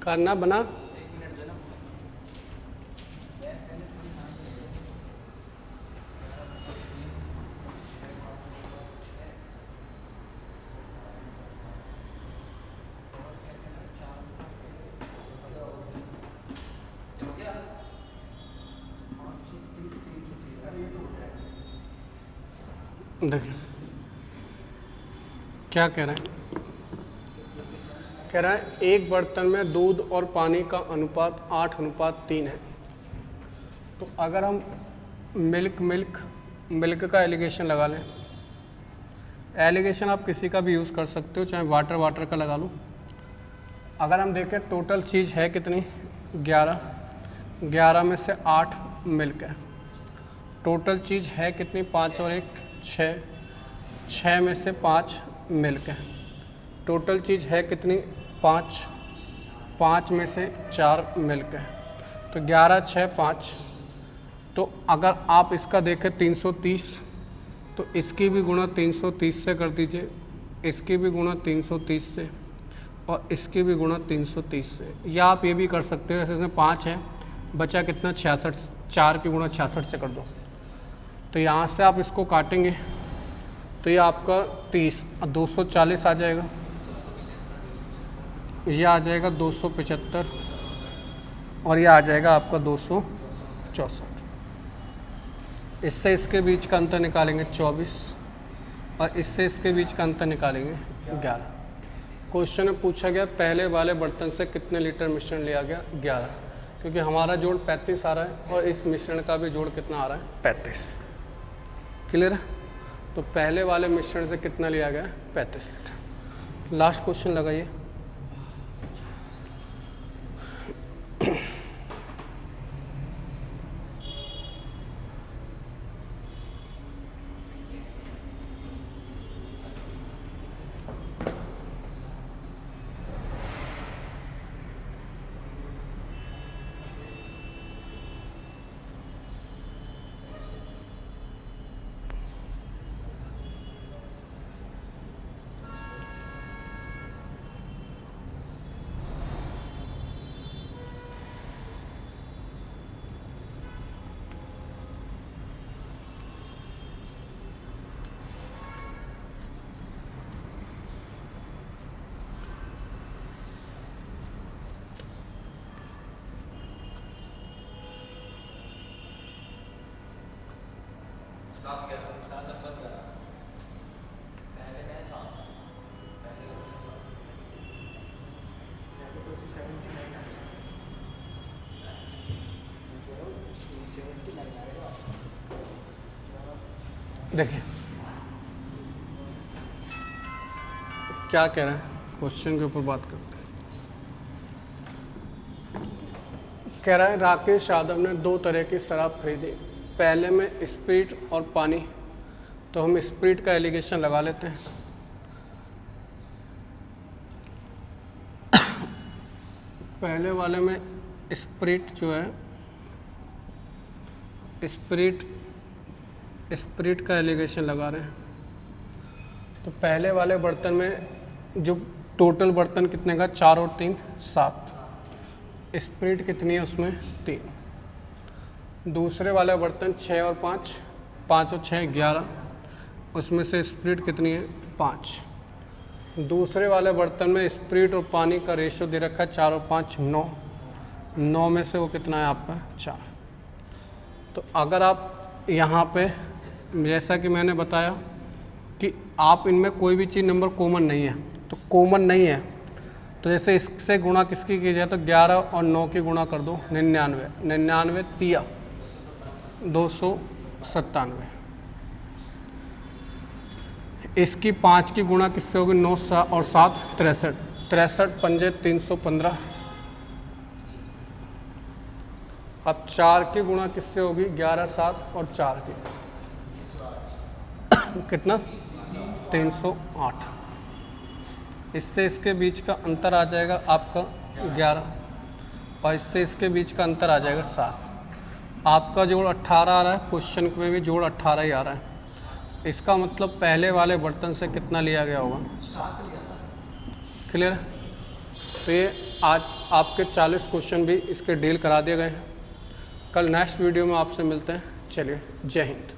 करना बना देखिए क्या कह रहे हैं। कह रहा है एक बर्तन में दूध और पानी का अनुपात 8:3 है। तो अगर हम मिल्क का एलिगेशन लगा लें, एलिगेशन आप किसी का भी यूज़ कर सकते हो, चाहे वाटर का लगा लो। अगर हम देखें टोटल चीज़ है कितनी? 11 में से 8 मिल्क है। टोटल चीज़ है कितनी? 5 और 1 6 में से 5 मिल्क है। टोटल चीज़ है कितनी? 5 में से 4 मिल्क है। तो 11 6 5। तो अगर आप इसका देखें 330, तो इसकी भी गुणा 330 से कर दीजिए, इसकी भी गुणा 330 से और इसकी भी गुणा 330 से। या आप ये भी कर सकते हो, ऐसे इसमें 5 है, बचा कितना? 66। 4 की गुणा 66 से कर दो। तो यहाँ से आप इसको काटेंगे तो ये आपका 30 240 आ जाएगा, ये आ जाएगा 275 और ये आ जाएगा आपका 264। इससे इसके बीच का अंतर निकालेंगे 24 और इससे इसके बीच का अंतर निकालेंगे 11। क्वेश्चन में पूछा गया पहले वाले बर्तन से कितने लीटर मिश्रण लिया गया? 11। क्योंकि हमारा जोड़ 35 आ रहा है और इस मिश्रण का भी जोड़ कितना आ रहा है 35। क्लियर है? तो पहले वाले मिश्रण से कितना लिया गया है 35 लीटर। लास्ट क्वेश्चन लगाइए। सात क्या सात नंबर क्या पहले में सात पहले का यहाँ पे तो 79 आ रहा है। देखिए क्या कह रहे हैं, क्वेश्चन के ऊपर बात करते हैं। कह रहा है राकेश यादव ने 2 तरह की शराब खरीदी, पहले में स्प्रिट और पानी। तो हम स्प्रिट का एलिगेशन लगा लेते हैं। पहले वाले में स्प्रिट जो है, स्प्रिट का एलिगेशन लगा रहे हैं। तो पहले वाले बर्तन में जो टोटल बर्तन कितने का 4 और 3 7, स्प्रिट कितनी है उसमें 3। दूसरे वाले बर्तन 6 और 5, 5 और 6 11, उसमें से स्प्रिट कितनी है 5। दूसरे वाले बर्तन में स्प्रिट और पानी का रेशो दे रखा है 4 और 5 9, 9 में से वो कितना है आपका 4। तो अगर आप यहाँ पे जैसा कि मैंने बताया कि आप इनमें कोई भी चीज़ नंबर कॉमन नहीं है, तो कॉमन नहीं है तो जैसे इससे गुणा किसकी की जाए तो 11 और 9 की गुणा कर दो 99, 99 तिया 297। इसकी 5 की गुणा किससे होगी 9 और 7 63, 63 पंजे 315। अब 4 की गुणा किससे होगी 11 7 और 4 की कितना 308। इससे इसके बीच का अंतर आ जाएगा आपका 11 और इससे इसके बीच का अंतर आ जाएगा 7। आपका जोड़ 18 आ रहा है, क्वेश्चन में भी जोड़ 18 ही आ रहा है। इसका मतलब पहले वाले बर्तन से कितना लिया गया होगा 7। क्लियर? तो ये आज आपके 40 क्वेश्चन भी इसके डील करा दिए गए हैं। कल नेक्स्ट वीडियो में आपसे मिलते हैं। चलिए, जय हिंद।